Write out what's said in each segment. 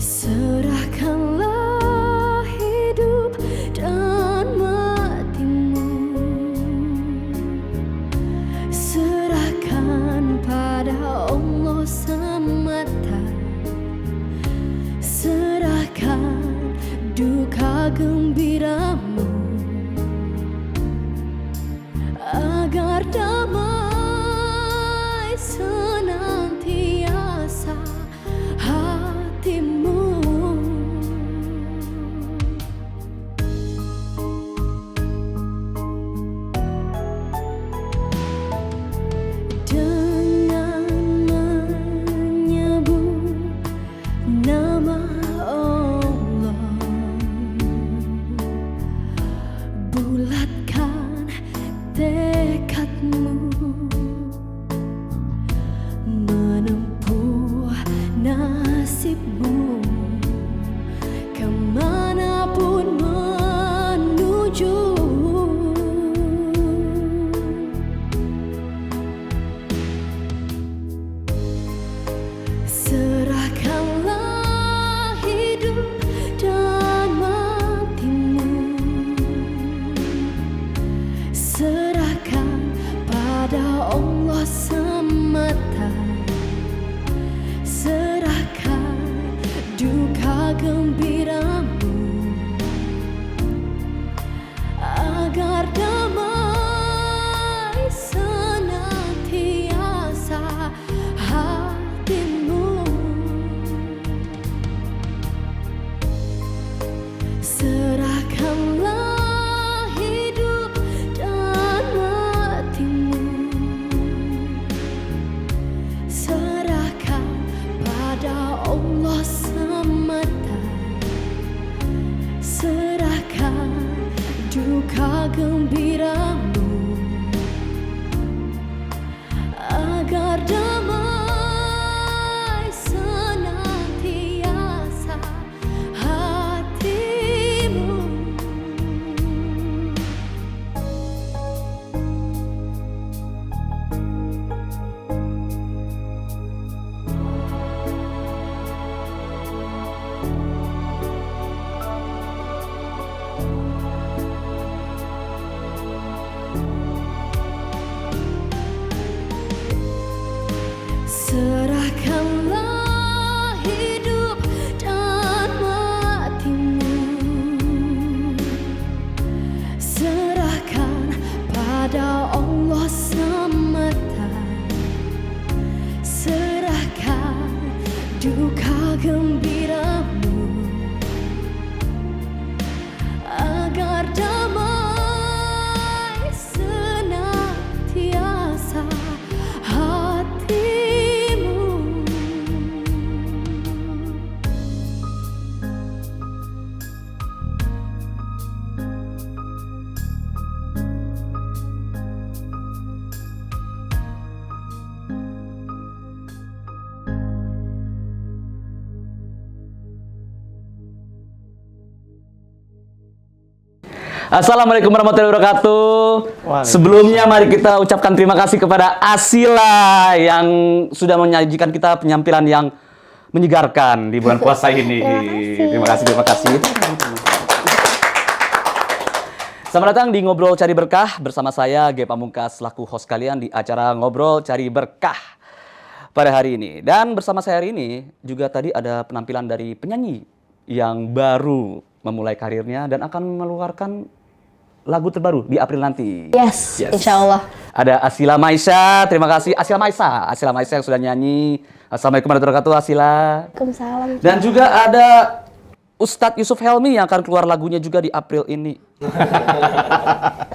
Serahkanlah hidup dan matimu, serahkan pada Allah semata, serahkan duka gembiramu, agar damai senantiasa hatimu. Dengan menyebut nama Allah, bulatkan tekadmu menempuh nasibmu, kemanapun menuju. Serahkanlah hidup dan matimu, serahkan pada Allah semata, serahkan duka gembiramu, agar damai senantiasa hatimu. Serahkanlah hidup dan matimu, serahkan pada Allah semata, serahkan duka gembiramu, agar damai senantiasa hatimu. Serahkanlah hidup dan matimu, serahkan pada Allah semata, serahkan duka gembiramu, agar damai senantiasa hatimu. Assalamualaikum warahmatullahi wabarakatuh. Sebelumnya mari kita ucapkan terima kasih kepada Asila yang sudah menyajikan kita penampilan yang menyegarkan di bulan puasa ini. Terima kasih. Selamat datang di Ngobrol Cari Berkah bersama saya Ge Pamungkas selaku host kalian di acara Ngobrol Cari Berkah pada hari ini. Dan bersama saya hari ini juga tadi ada penampilan dari penyanyi yang baru memulai karirnya dan akan mengeluarkan lagu terbaru di April nanti. Yes. Insya Allah. Ada Asila Maisa, terima kasih Asila Maisa yang sudah nyanyi. Assalamualaikum warahmatullahi wabarakatuh Asila. Waalaikumsalam. Dan juga ada Ustadz Yusuf Helmi yang akan keluar lagunya juga di April ini.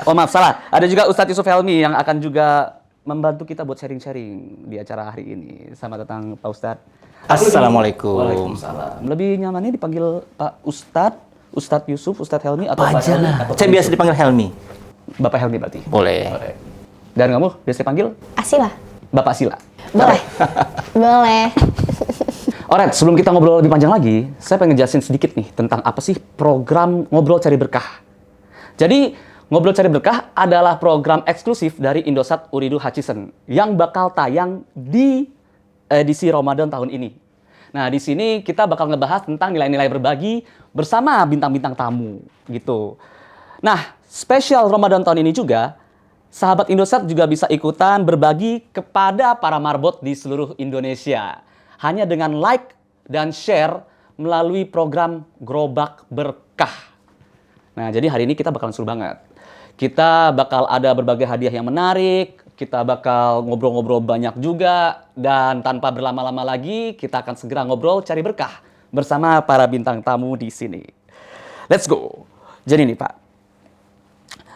Oh maaf, salah. Ada juga Ustadz Yusuf Helmi yang akan juga membantu kita buat sharing-sharing di acara hari ini. Selamat datang Pak Ustadz. Assalamualaikum. Waalaikumsalam. Lebih nyamannya dipanggil Pak Ustadz, Ustadz Yusuf, Ustadz Helmi atau Apa Pak aja Helmi? lah. Saya biasa dipanggil Helmi. Bapak Helmi berarti? Boleh. Dan kamu biasa dipanggil? Asila. Bapak Sila? Boleh. Boleh. Alright, sebelum kita ngobrol lebih panjang lagi, saya pengen ngejelasin sedikit nih tentang apa sih program Ngobrol Cari Berkah. Jadi, Ngobrol Cari Berkah adalah program eksklusif dari Indosat Uridu Hutchison yang bakal tayang di edisi Ramadan tahun ini. Nah, di sini kita bakal ngebahas tentang nilai-nilai berbagi bersama bintang-bintang tamu gitu. Nah, spesial Ramadan tahun ini juga, sahabat Indosat juga bisa ikutan berbagi kepada para marbot di seluruh Indonesia. Hanya dengan like dan share melalui program Gerobak Berkah. Nah, jadi hari ini kita bakalan seru banget. Kita bakal ada berbagai hadiah yang menarik, kita bakal ngobrol-ngobrol banyak juga, dan tanpa berlama-lama lagi, kita akan segera ngobrol cari berkah bersama para bintang tamu di sini. Let's go. Jadi nih Pak,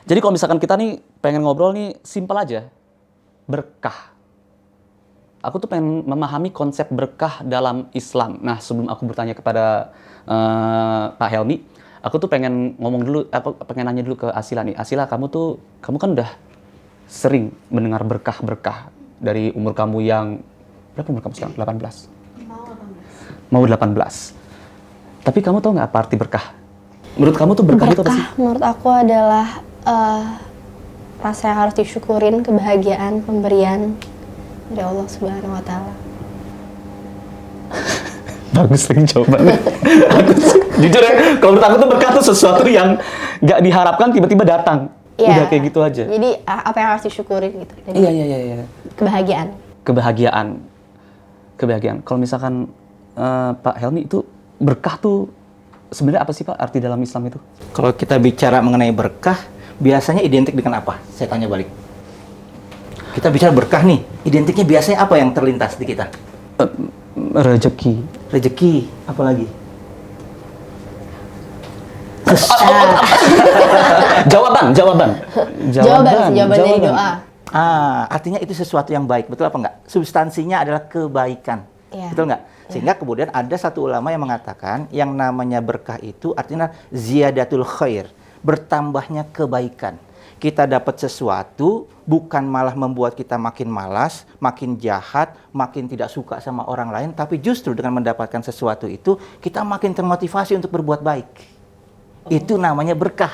jadi kalau misalkan kita nih pengen ngobrol nih, simpel aja, berkah. Aku tuh pengen memahami konsep berkah dalam Islam. Nah, sebelum aku bertanya kepada Pak Helmi, aku tuh pengen ngomong dulu, pengen nanya dulu ke Asila nih. Asila, kamu kan udah sering mendengar berkah-berkah dari umur kamu yang, berapa umur kamu sekarang? 18? Mau 18. Tapi kamu tahu nggak apa arti berkah? Menurut kamu tuh berkah itu apa sih? Menurut aku adalah rasa yang harus disyukurin, kebahagiaan, pemberian dari Allah Subhanahu wa Ta'ala. Bagus lagi jawabannya. Jujur ya, kalau menurut aku tuh berkah tuh sesuatu yang nggak diharapkan tiba-tiba datang. Iya. Udah kayak gitu aja. Jadi apa yang harus disyukurin gitu. Jadi, Iya. Kebahagiaan. Kebahagiaan. Kalau misalkan Pak Helmi itu berkah tuh sebenarnya apa sih Pak arti dalam Islam itu? Kalau kita bicara mengenai berkah, biasanya identik dengan apa? Saya tanya balik. Kita bicara berkah nih, identiknya biasanya apa yang terlintas di kita? Rezeki, apa lagi? Jawaban Dari doa. Artinya itu sesuatu yang baik, betul apa enggak? Substansinya adalah kebaikan, betul enggak? Sehingga kemudian ada satu ulama yang mengatakan yang namanya berkah itu artinya ziyadatul khair, bertambahnya kebaikan. Kita dapat sesuatu bukan malah membuat kita makin malas, makin jahat, makin tidak suka sama orang lain, tapi justru dengan mendapatkan sesuatu itu kita makin termotivasi untuk berbuat baik. Itu namanya berkah.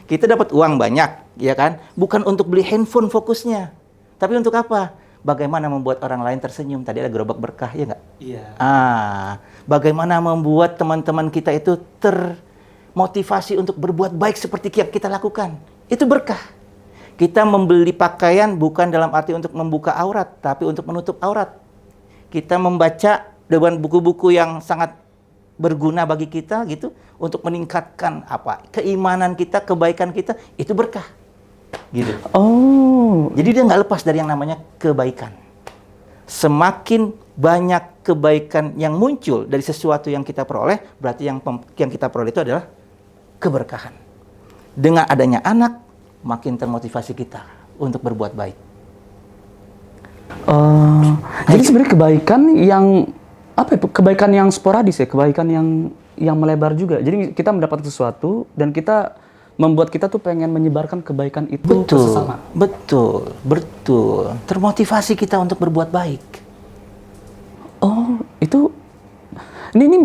Kita dapat uang banyak, ya kan? Bukan untuk beli handphone fokusnya. Tapi untuk apa? Bagaimana membuat orang lain tersenyum. Tadi ada gerobak berkah, ya nggak? Iya. Bagaimana membuat teman-teman kita itu termotivasi untuk berbuat baik seperti yang kita lakukan. Itu berkah. Kita membeli pakaian bukan dalam arti untuk membuka aurat, tapi untuk menutup aurat. Kita membaca dengan buku-buku yang sangat berguna bagi kita gitu untuk meningkatkan keimanan kita, kebaikan kita, itu berkah gitu. Jadi dia nggak lepas dari yang namanya kebaikan. Semakin banyak kebaikan yang muncul dari sesuatu yang kita peroleh, berarti yang kita peroleh itu adalah keberkahan. Dengan adanya anak, makin termotivasi kita untuk berbuat baik. Jadi sebenarnya kebaikan yang kebaikan yang sporadis ya, kebaikan yang melebar juga. Jadi kita mendapat sesuatu dan kita membuat kita tuh pengen menyebarkan kebaikan itu ke sesama. Betul. Termotivasi kita untuk berbuat baik. Itu ini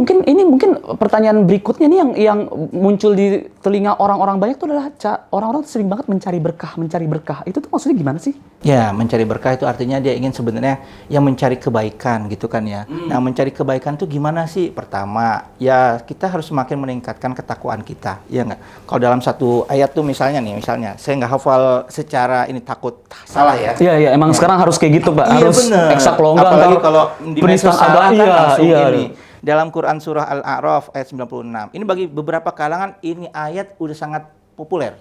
mungkin pertanyaan berikutnya nih yang muncul di telinga orang-orang banyak tuh adalah orang-orang sering banget mencari berkah. Itu tuh maksudnya gimana sih? Ya, mencari berkah itu artinya dia ingin sebenarnya yang mencari kebaikan gitu kan ya. Nah, mencari kebaikan tuh gimana sih? Pertama, ya kita harus semakin meningkatkan ketakwaan kita, ya nggak? Kalau dalam satu ayat tuh misalnya saya nggak hafal secara ini, takut salah ya. Iya, emang sekarang harus kayak gitu Pak. Harus eksak longgar. Apalagi kalau di medsos salah kan langsung ini. Iya. Dalam Quran surah Al-A'raf ayat 96. Ini bagi beberapa kalangan ini ayat udah sangat populer.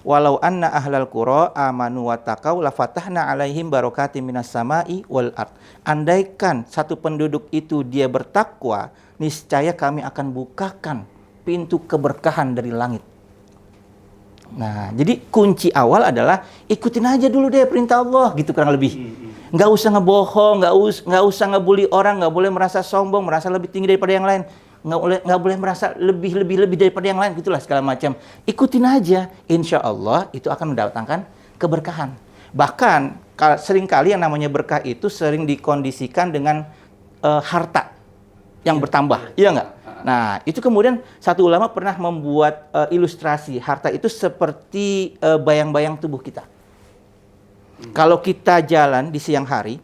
Walau anna ahlal qura amanu wa taqau la fatahna alaihim barakatim minas sama'i wal ard. Andaikan satu penduduk itu dia bertakwa, niscaya kami akan bukakan pintu keberkahan dari langit. Nah, jadi kunci awal adalah ikutin aja dulu deh perintah Allah gitu kurang lebih. Nggak usah ngebohong, nggak usah ngebully orang, nggak boleh merasa sombong, merasa lebih tinggi daripada yang lain, nggak boleh merasa lebih daripada yang lain, gitulah segala macam. Ikutin aja, insya Allah itu akan mendatangkan keberkahan. Bahkan seringkali yang namanya berkah itu sering dikondisikan dengan harta yang bertambah, iya nggak? Nah, itu kemudian satu ulama pernah membuat ilustrasi harta itu seperti bayang-bayang tubuh kita. Kalau kita jalan di siang hari,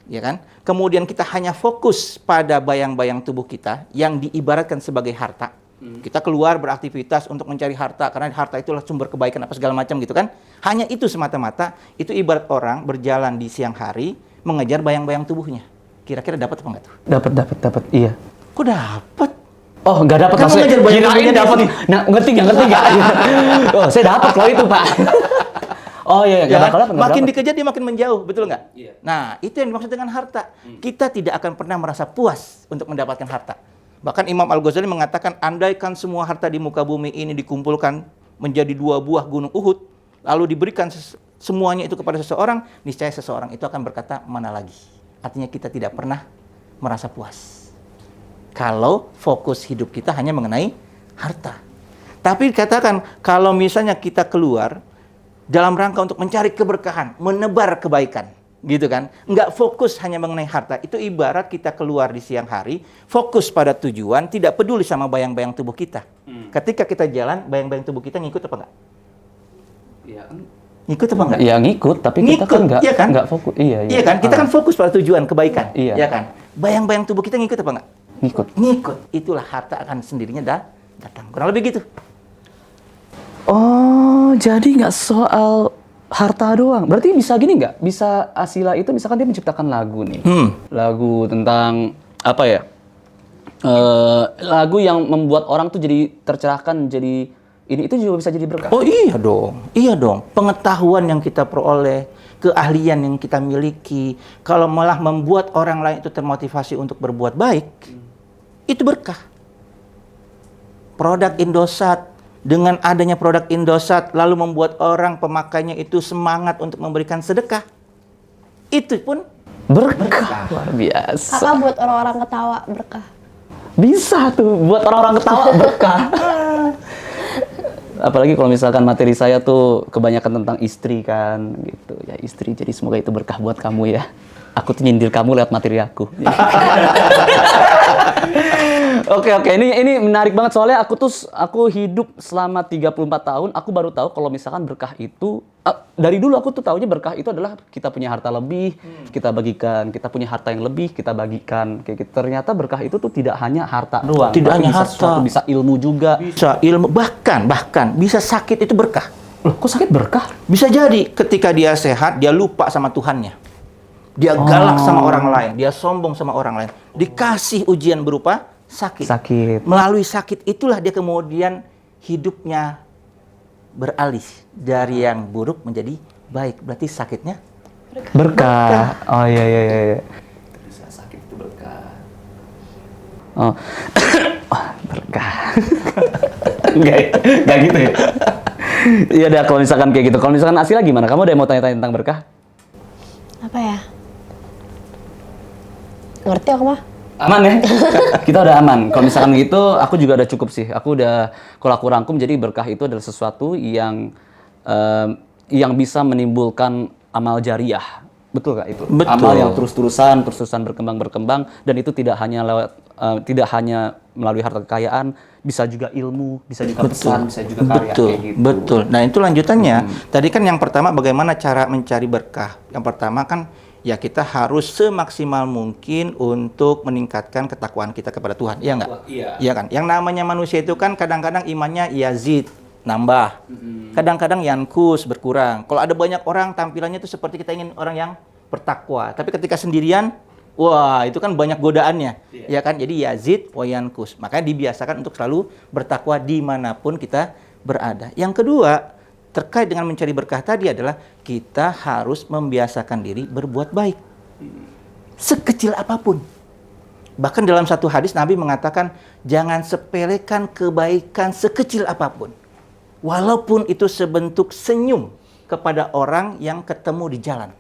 ya kan, kemudian kita hanya fokus pada bayang-bayang tubuh kita yang diibaratkan sebagai harta. Kita keluar beraktivitas untuk mencari harta karena harta itulah sumber kebaikan apa segala macam gitu kan. Hanya itu semata-mata, itu ibarat orang berjalan di siang hari mengejar bayang-bayang tubuhnya. Kira-kira dapat apa enggak tuh? Dapat, iya. Kok dapat? Oh, nggak dapat Kamu maksudnya. ngejar bayang-bayangnya Kirain di dapat. sini. Nah, ngerti nggak? Oh, saya dapat loh itu, Pak. Oh iya, Ya nggak kan? dapat. Makin dikejar dia makin menjauh, betul nggak? Iya. Nah, itu yang dimaksud dengan harta. Kita tidak akan pernah merasa puas untuk mendapatkan harta. Bahkan Imam Al-Ghazali mengatakan, andaikan semua harta di muka bumi ini dikumpulkan menjadi 2 buah gunung Uhud, lalu diberikan semuanya itu kepada seseorang, niscaya seseorang itu akan berkata, mana lagi? Artinya kita tidak pernah merasa puas. Kalau fokus hidup kita hanya mengenai harta. Tapi katakan, kalau misalnya kita keluar dalam rangka untuk mencari keberkahan, menebar kebaikan, gitu kan? Nggak fokus hanya mengenai harta. Itu ibarat kita keluar di siang hari, fokus pada tujuan, tidak peduli sama bayang-bayang tubuh kita. Ketika kita jalan, bayang-bayang tubuh kita ngikut apa nggak? Iya. Ngikut apa nggak? Ya ngikut, tapi kita Ngikut, kan nggak iya kan? nggak fokus. Iya kan? Kita kan fokus pada tujuan kebaikan, Iya. ya kan? Bayang-bayang tubuh kita ngikut apa nggak? ngikut. Ngikut. Itulah harta akan sendirinya datang. Kurang lebih gitu. Oh, jadi nggak soal harta doang. Berarti bisa gini nggak? Bisa Asila itu misalkan dia menciptakan lagu nih. Lagu tentang apa ya? Lagu yang membuat orang tuh jadi tercerahkan, jadi ini itu juga bisa jadi berkah. Oh iya dong, iya dong. Pengetahuan yang kita peroleh, keahlian yang kita miliki, kalau malah membuat orang lain itu termotivasi untuk berbuat baik, itu berkah. Produk Indosat, dengan adanya produk Indosat, lalu membuat orang pemakainya itu semangat untuk memberikan sedekah, itu pun Berkah luar biasa. Kakak buat orang-orang ketawa berkah. Bisa tuh buat orang-orang ketawa berkah. Apalagi kalau misalkan materi saya tuh kebanyakan tentang istri kan gitu. Ya istri, jadi semoga itu berkah buat kamu ya. Aku tuh nyindir kamu lewat materi aku. Oke, ini menarik banget soalnya aku hidup selama 34 tahun, aku baru tahu kalau misalkan berkah itu dari dulu aku tuh taunya berkah itu adalah kita punya harta lebih, kita bagikan, kita punya harta yang lebih, kita bagikan kayak gitu. Ternyata berkah itu tuh tidak hanya harta doang. Tidak tapi hanya bisa harta. sesuatu, bisa ilmu juga. bisa ilmu, bahkan bisa sakit itu berkah. Loh, kok sakit berkah? Bisa jadi ketika dia sehat, dia lupa sama Tuhannya. Dia galak sama orang lain, dia sombong sama orang lain. Dikasih ujian berupa sakit. Sakit. Melalui sakit itulah dia kemudian hidupnya beralih dari yang buruk menjadi baik. Berarti sakitnya Berkah. Oh iya. Bisa sakit itu berkah. Oh. Berkah. Enggak gitu ya. Iya dah kalau misalkan kayak gitu. Kalau misalkan Asila gimana? Kamu udah mau tanya-tanya tentang berkah? Apa ya? Ngerti aku mah? Aman ya? Kita udah aman. Kalau misalkan gitu, aku juga udah cukup sih. Kalau aku rangkum, jadi berkah itu adalah sesuatu yang bisa menimbulkan amal jariah. Betul nggak itu? Betul. Amal yang terus-terusan berkembang, dan itu tidak hanya melalui harta kekayaan, bisa juga ilmu, bisa juga pesan, bisa juga karya kayak gitu. Betul. Nah, itu lanjutannya. Tadi kan yang pertama bagaimana cara mencari berkah. Yang pertama kan ya kita harus semaksimal mungkin untuk meningkatkan ketakwaan kita kepada Tuhan. Iya nggak? Iya kan? Yang namanya manusia itu kan kadang-kadang imannya yazid, nambah. Kadang-kadang yankus, berkurang. Kalau ada banyak orang tampilannya itu seperti kita ingin orang yang bertakwa. Tapi ketika sendirian, wah itu kan banyak godaannya. Ya kan? Jadi yazid wa yankus. Makanya dibiasakan untuk selalu bertakwa dimanapun kita berada. Yang kedua, terkait dengan mencari berkah tadi adalah kita harus membiasakan diri berbuat baik. Sekecil apapun. Bahkan dalam satu hadis Nabi mengatakan, jangan sepelekan kebaikan sekecil apapun. Walaupun itu sebentuk senyum kepada orang yang ketemu di jalan.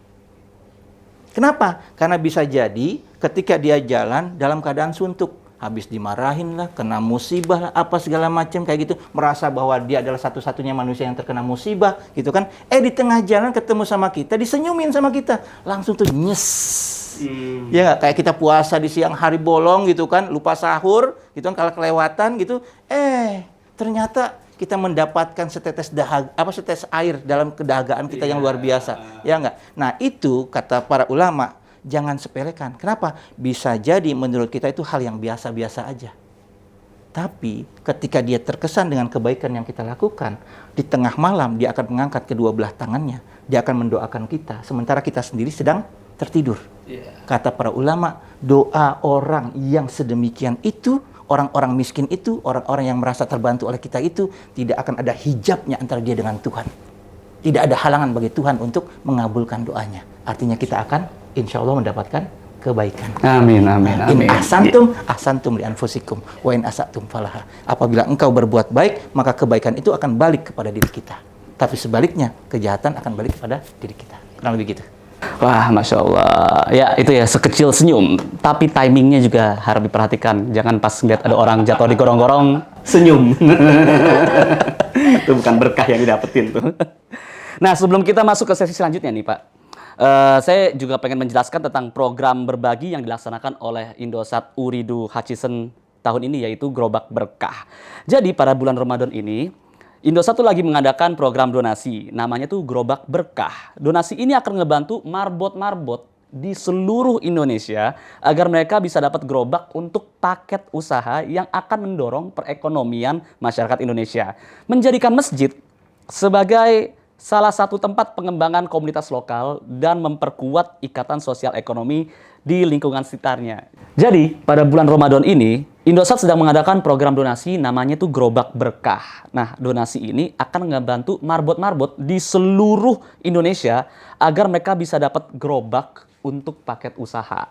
Kenapa? Karena bisa jadi ketika dia jalan dalam keadaan suntuk. Habis dimarahin lah, kena musibah lah, apa segala macam kayak gitu, merasa bahwa dia adalah satu-satunya manusia yang terkena musibah, gitu kan? Di tengah jalan ketemu sama kita, disenyumin sama kita, langsung tuh nyes. Ya kayak kita puasa di siang hari bolong gitu kan, lupa sahur, gitu kan, kalau kelewatan gitu, ternyata kita mendapatkan setetes air dalam kedahagaan kita yang luar biasa, ya enggak? Nah itu kata para ulama, jangan sepelekan. Kenapa? Bisa jadi menurut kita itu hal yang biasa-biasa aja. Tapi ketika dia terkesan dengan kebaikan yang kita lakukan, di tengah malam dia akan mengangkat kedua belah tangannya, dia akan mendoakan kita, sementara kita sendiri sedang tertidur. Kata para ulama, doa orang yang sedemikian itu, orang-orang miskin itu, orang-orang yang merasa terbantu oleh kita itu, tidak akan ada hijabnya antara dia dengan Tuhan. Tidak ada halangan bagi Tuhan untuk mengabulkan doanya. Artinya kita akan insya Allah mendapatkan kebaikan. Amin, amin, amin. In ahsantum li anfusikum wa in asatum falaha. Apabila engkau berbuat baik, maka kebaikan itu akan balik kepada diri kita. Tapi sebaliknya, kejahatan akan balik kepada diri kita. Kurang lebih gitu. Wah, Masya Allah. Ya, itu ya, sekecil senyum. Tapi timingnya juga harus diperhatikan. Jangan pas ngeliat ada orang jatuh di gorong-gorong, senyum. Itu bukan berkah yang didapetin tuh. Nah, sebelum kita masuk ke sesi selanjutnya nih, Pak. Saya juga pengen menjelaskan tentang program berbagi yang dilaksanakan oleh Indosat Uridu Hutchison tahun ini, yaitu Gerobak Berkah. Jadi, pada bulan Ramadan ini, Indosat tuh lagi mengadakan program donasi, namanya tuh Gerobak Berkah. Donasi ini akan ngebantu marbot-marbot di seluruh Indonesia agar mereka bisa dapat gerobak untuk paket usaha yang akan mendorong perekonomian masyarakat Indonesia. Menjadikan masjid sebagai salah satu tempat pengembangan komunitas lokal dan memperkuat ikatan sosial ekonomi di lingkungan sekitarnya. Jadi, pada bulan Ramadan ini, Indosat sedang mengadakan program donasi namanya tuh Gerobak Berkah. Nah, donasi ini akan ngebantu marbot-marbot di seluruh Indonesia agar mereka bisa dapat gerobak untuk paket usaha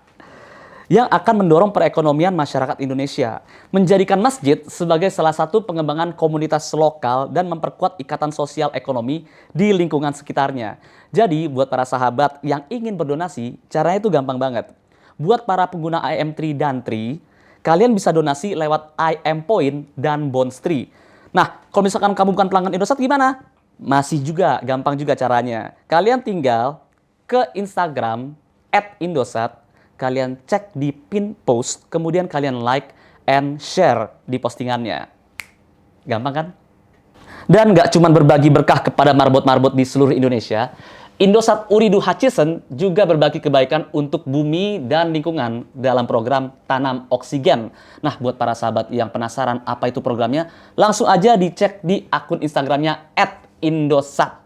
yang akan mendorong perekonomian masyarakat Indonesia, menjadikan masjid sebagai salah satu pengembangan komunitas lokal dan memperkuat ikatan sosial ekonomi di lingkungan sekitarnya. Jadi, buat para sahabat yang ingin berdonasi, caranya itu gampang banget. Buat para pengguna IM3 dan Tri, kalian bisa donasi lewat IM Point dan Bonds Tri. Nah, kalau misalkan kamu bukan pelanggan Indosat gimana? Masih juga, gampang juga caranya. Kalian tinggal ke Instagram @Indosat, kalian cek di pin post, kemudian kalian like and share di postingannya. Gampang kan? Dan nggak cuma berbagi berkah kepada marbot-marbot di seluruh Indonesia, Indosat Uridu Hutchison juga berbagi kebaikan untuk bumi dan lingkungan dalam program Tanam Oksigen. Nah, buat para sahabat yang penasaran apa itu programnya, langsung aja dicek di akun Instagramnya @Indosat.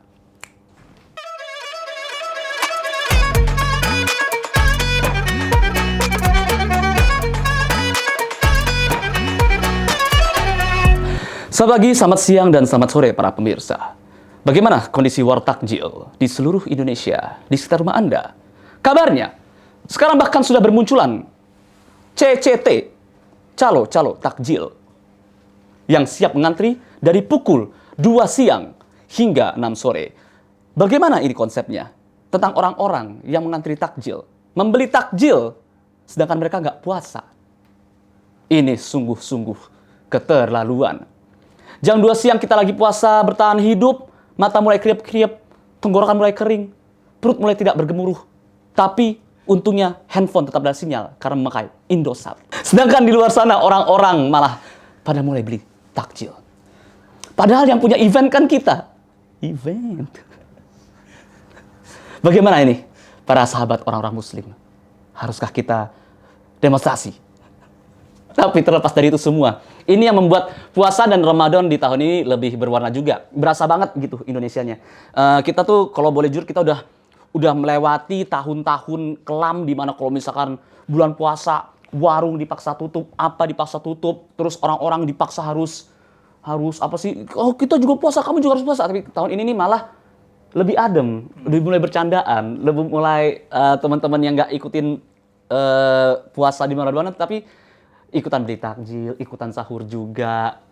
Selamat pagi, selamat siang, dan selamat sore para pemirsa. Bagaimana kondisi war takjil di seluruh Indonesia, di sekitar rumah Anda? Kabarnya, sekarang bahkan sudah bermunculan CCT, calo-calo takjil, yang siap mengantri dari pukul 2 siang hingga 6 sore. Bagaimana ini konsepnya? Tentang orang-orang yang mengantri takjil, membeli takjil, sedangkan mereka nggak puasa. Ini sungguh-sungguh keterlaluan. Jam 2 siang kita lagi puasa, bertahan hidup, mata mulai kriep-kriep, tenggorokan mulai kering, perut mulai tidak bergemuruh. Tapi untungnya handphone tetap ada sinyal karena memakai Indosat. Sedangkan di luar sana orang-orang malah pada mulai beli takjil. Padahal yang punya event kan kita. Event. Bagaimana ini para sahabat orang-orang muslim? Haruskah kita demonstrasi? Tapi terlepas dari itu semua, ini yang membuat puasa dan Ramadan di tahun ini lebih berwarna juga. Berasa banget gitu Indonesianya. Kita tuh kalau boleh jujur kita udah melewati tahun-tahun kelam di mana kalau misalkan bulan puasa warung dipaksa tutup, apa dipaksa tutup, terus orang-orang dipaksa harus apa sih? Oh, kita juga puasa, kamu juga harus puasa. Tapi tahun ini nih malah lebih adem, lebih mulai bercandaan, lebih mulai teman-teman yang nggak ikutin puasa di Ramadan tapi ikutan beli takjil, ikutan sahur juga.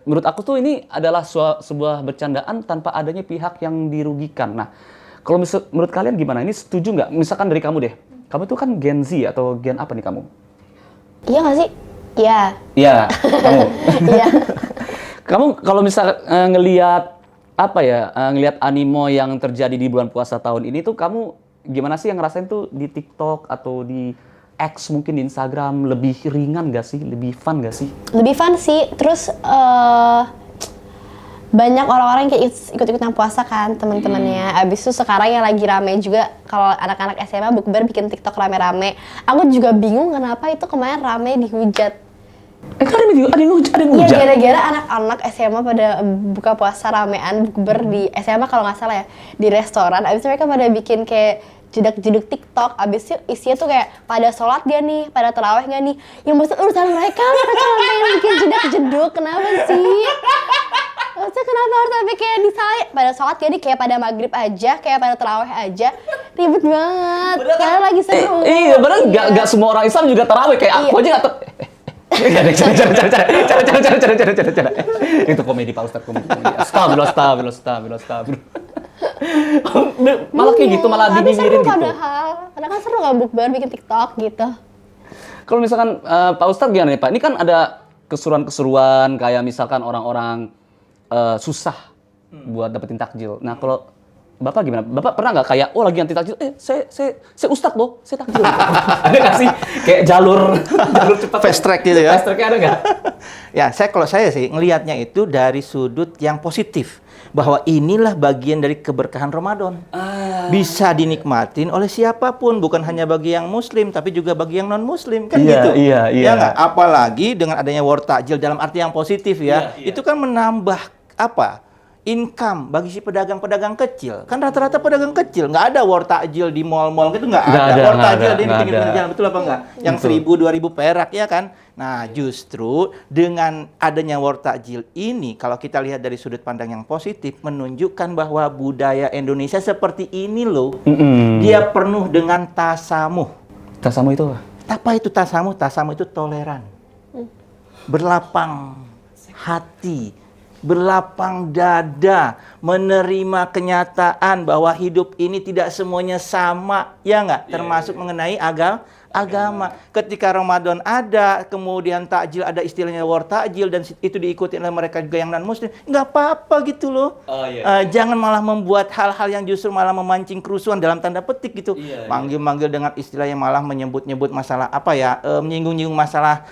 Menurut aku tuh ini adalah sebuah bercandaan tanpa adanya pihak yang dirugikan. Nah, kalau menurut kalian gimana? Ini setuju nggak? Misalkan dari kamu deh. Kamu tuh kan Gen Z atau Gen apa nih kamu? Iya nggak sih? Iya. Iya, kamu. Iya. Kamu kalau misal ngelihat apa ya, ngelihat animo yang terjadi di bulan puasa tahun ini tuh kamu gimana sih yang ngerasain tuh di TikTok atau di X mungkin di Instagram, lebih ringan gak sih? Lebih fun gak sih? Lebih fun sih. Terus banyak orang-orang yang kayak ikut-ikutan puasa kan teman-temannya. Abis itu sekarang yang lagi rame juga kalau anak-anak SMA bukber bikin TikTok rame-rame. Aku juga bingung kenapa itu kemarin rame dihujat. Kan ada yang Iya, hujat. gara-gara anak-anak SMA pada buka puasa ramean bukber di SMA kalau nggak salah ya, di restoran. Abis itu mereka pada bikin kayak jedak-jeduk TikTok. Abis itu isinya tuh kayak pada sholat gak nih, pada terawih gak nih. Yang maksud urusan mereka cuma pengen bikin jedak-jeduk. Kenapa sih? Maksudnya kenapa harus sampai kayak disalahin? Pada sholat gak nih, kayak pada maghrib aja, kayak pada terawih aja. Ribet banget. Karena lagi seru. Iya, padahal nggak semua orang Islam juga tarawih kayak aku aja nggak cara. Itu komedi Pak Ustadz, komedi. Astagfirullah. Malah kayak gitu, malah Tapi seru dinyinyirin gitu. padahal kan seru nggak bukber bikin TikTok gitu. Kalau misalkan Pak Ustadz gimana nih Pak? Ini kan ada keseruan-keseruan kayak misalkan orang-orang susah buat dapetin takjil. Nah kalau Bapak gimana? Bapak pernah nggak kayak, oh lagi anti takjil, saya Ustadz loh, saya takjil. Ada nggak sih kayak jalur cepat? Fast track gitu ya. Fast tracknya ada nggak? Ya, kalau saya sih ngelihatnya itu dari sudut yang positif. Bahwa inilah bagian dari keberkahan Ramadan. Bisa dinikmatin oleh siapapun, bukan hanya bagi yang muslim, tapi juga bagi yang non-muslim. Kan Iya, gitu. iya. Ya nggak? Apalagi dengan adanya war takjil dalam arti yang positif ya. Iya. Itu kan menambah income bagi si pedagang-pedagang kecil. Kan rata-rata pedagang kecil, nggak ada war takjil di mall-mall gitu, nggak ada. War takjil di pinggir-pinggir jalan, betul apa nggak? Yang 1.000-2.000 perak ya kan? Nah, justru dengan adanya war takjil ini, kalau kita lihat dari sudut pandang yang positif, menunjukkan bahwa budaya Indonesia seperti ini loh. Dia penuh dengan tasamuh. Tasamu itu apa? Apa itu tasamuh? Tasamuh itu toleran. Berlapang hati, berlapang dada, menerima kenyataan bahwa hidup ini tidak semuanya sama, ya nggak? Termasuk mengenai agama. Ketika Ramadan ada, kemudian takjil ada istilahnya war takjil dan itu diikuti oleh mereka juga yang non-muslim, nggak apa-apa gitu loh. Jangan malah membuat hal-hal yang justru malah memancing kerusuhan dalam tanda petik gitu. Manggil-manggil dengan istilah yang malah menyebut-nyebut masalah apa ya, menyinggung-nyinggung masalah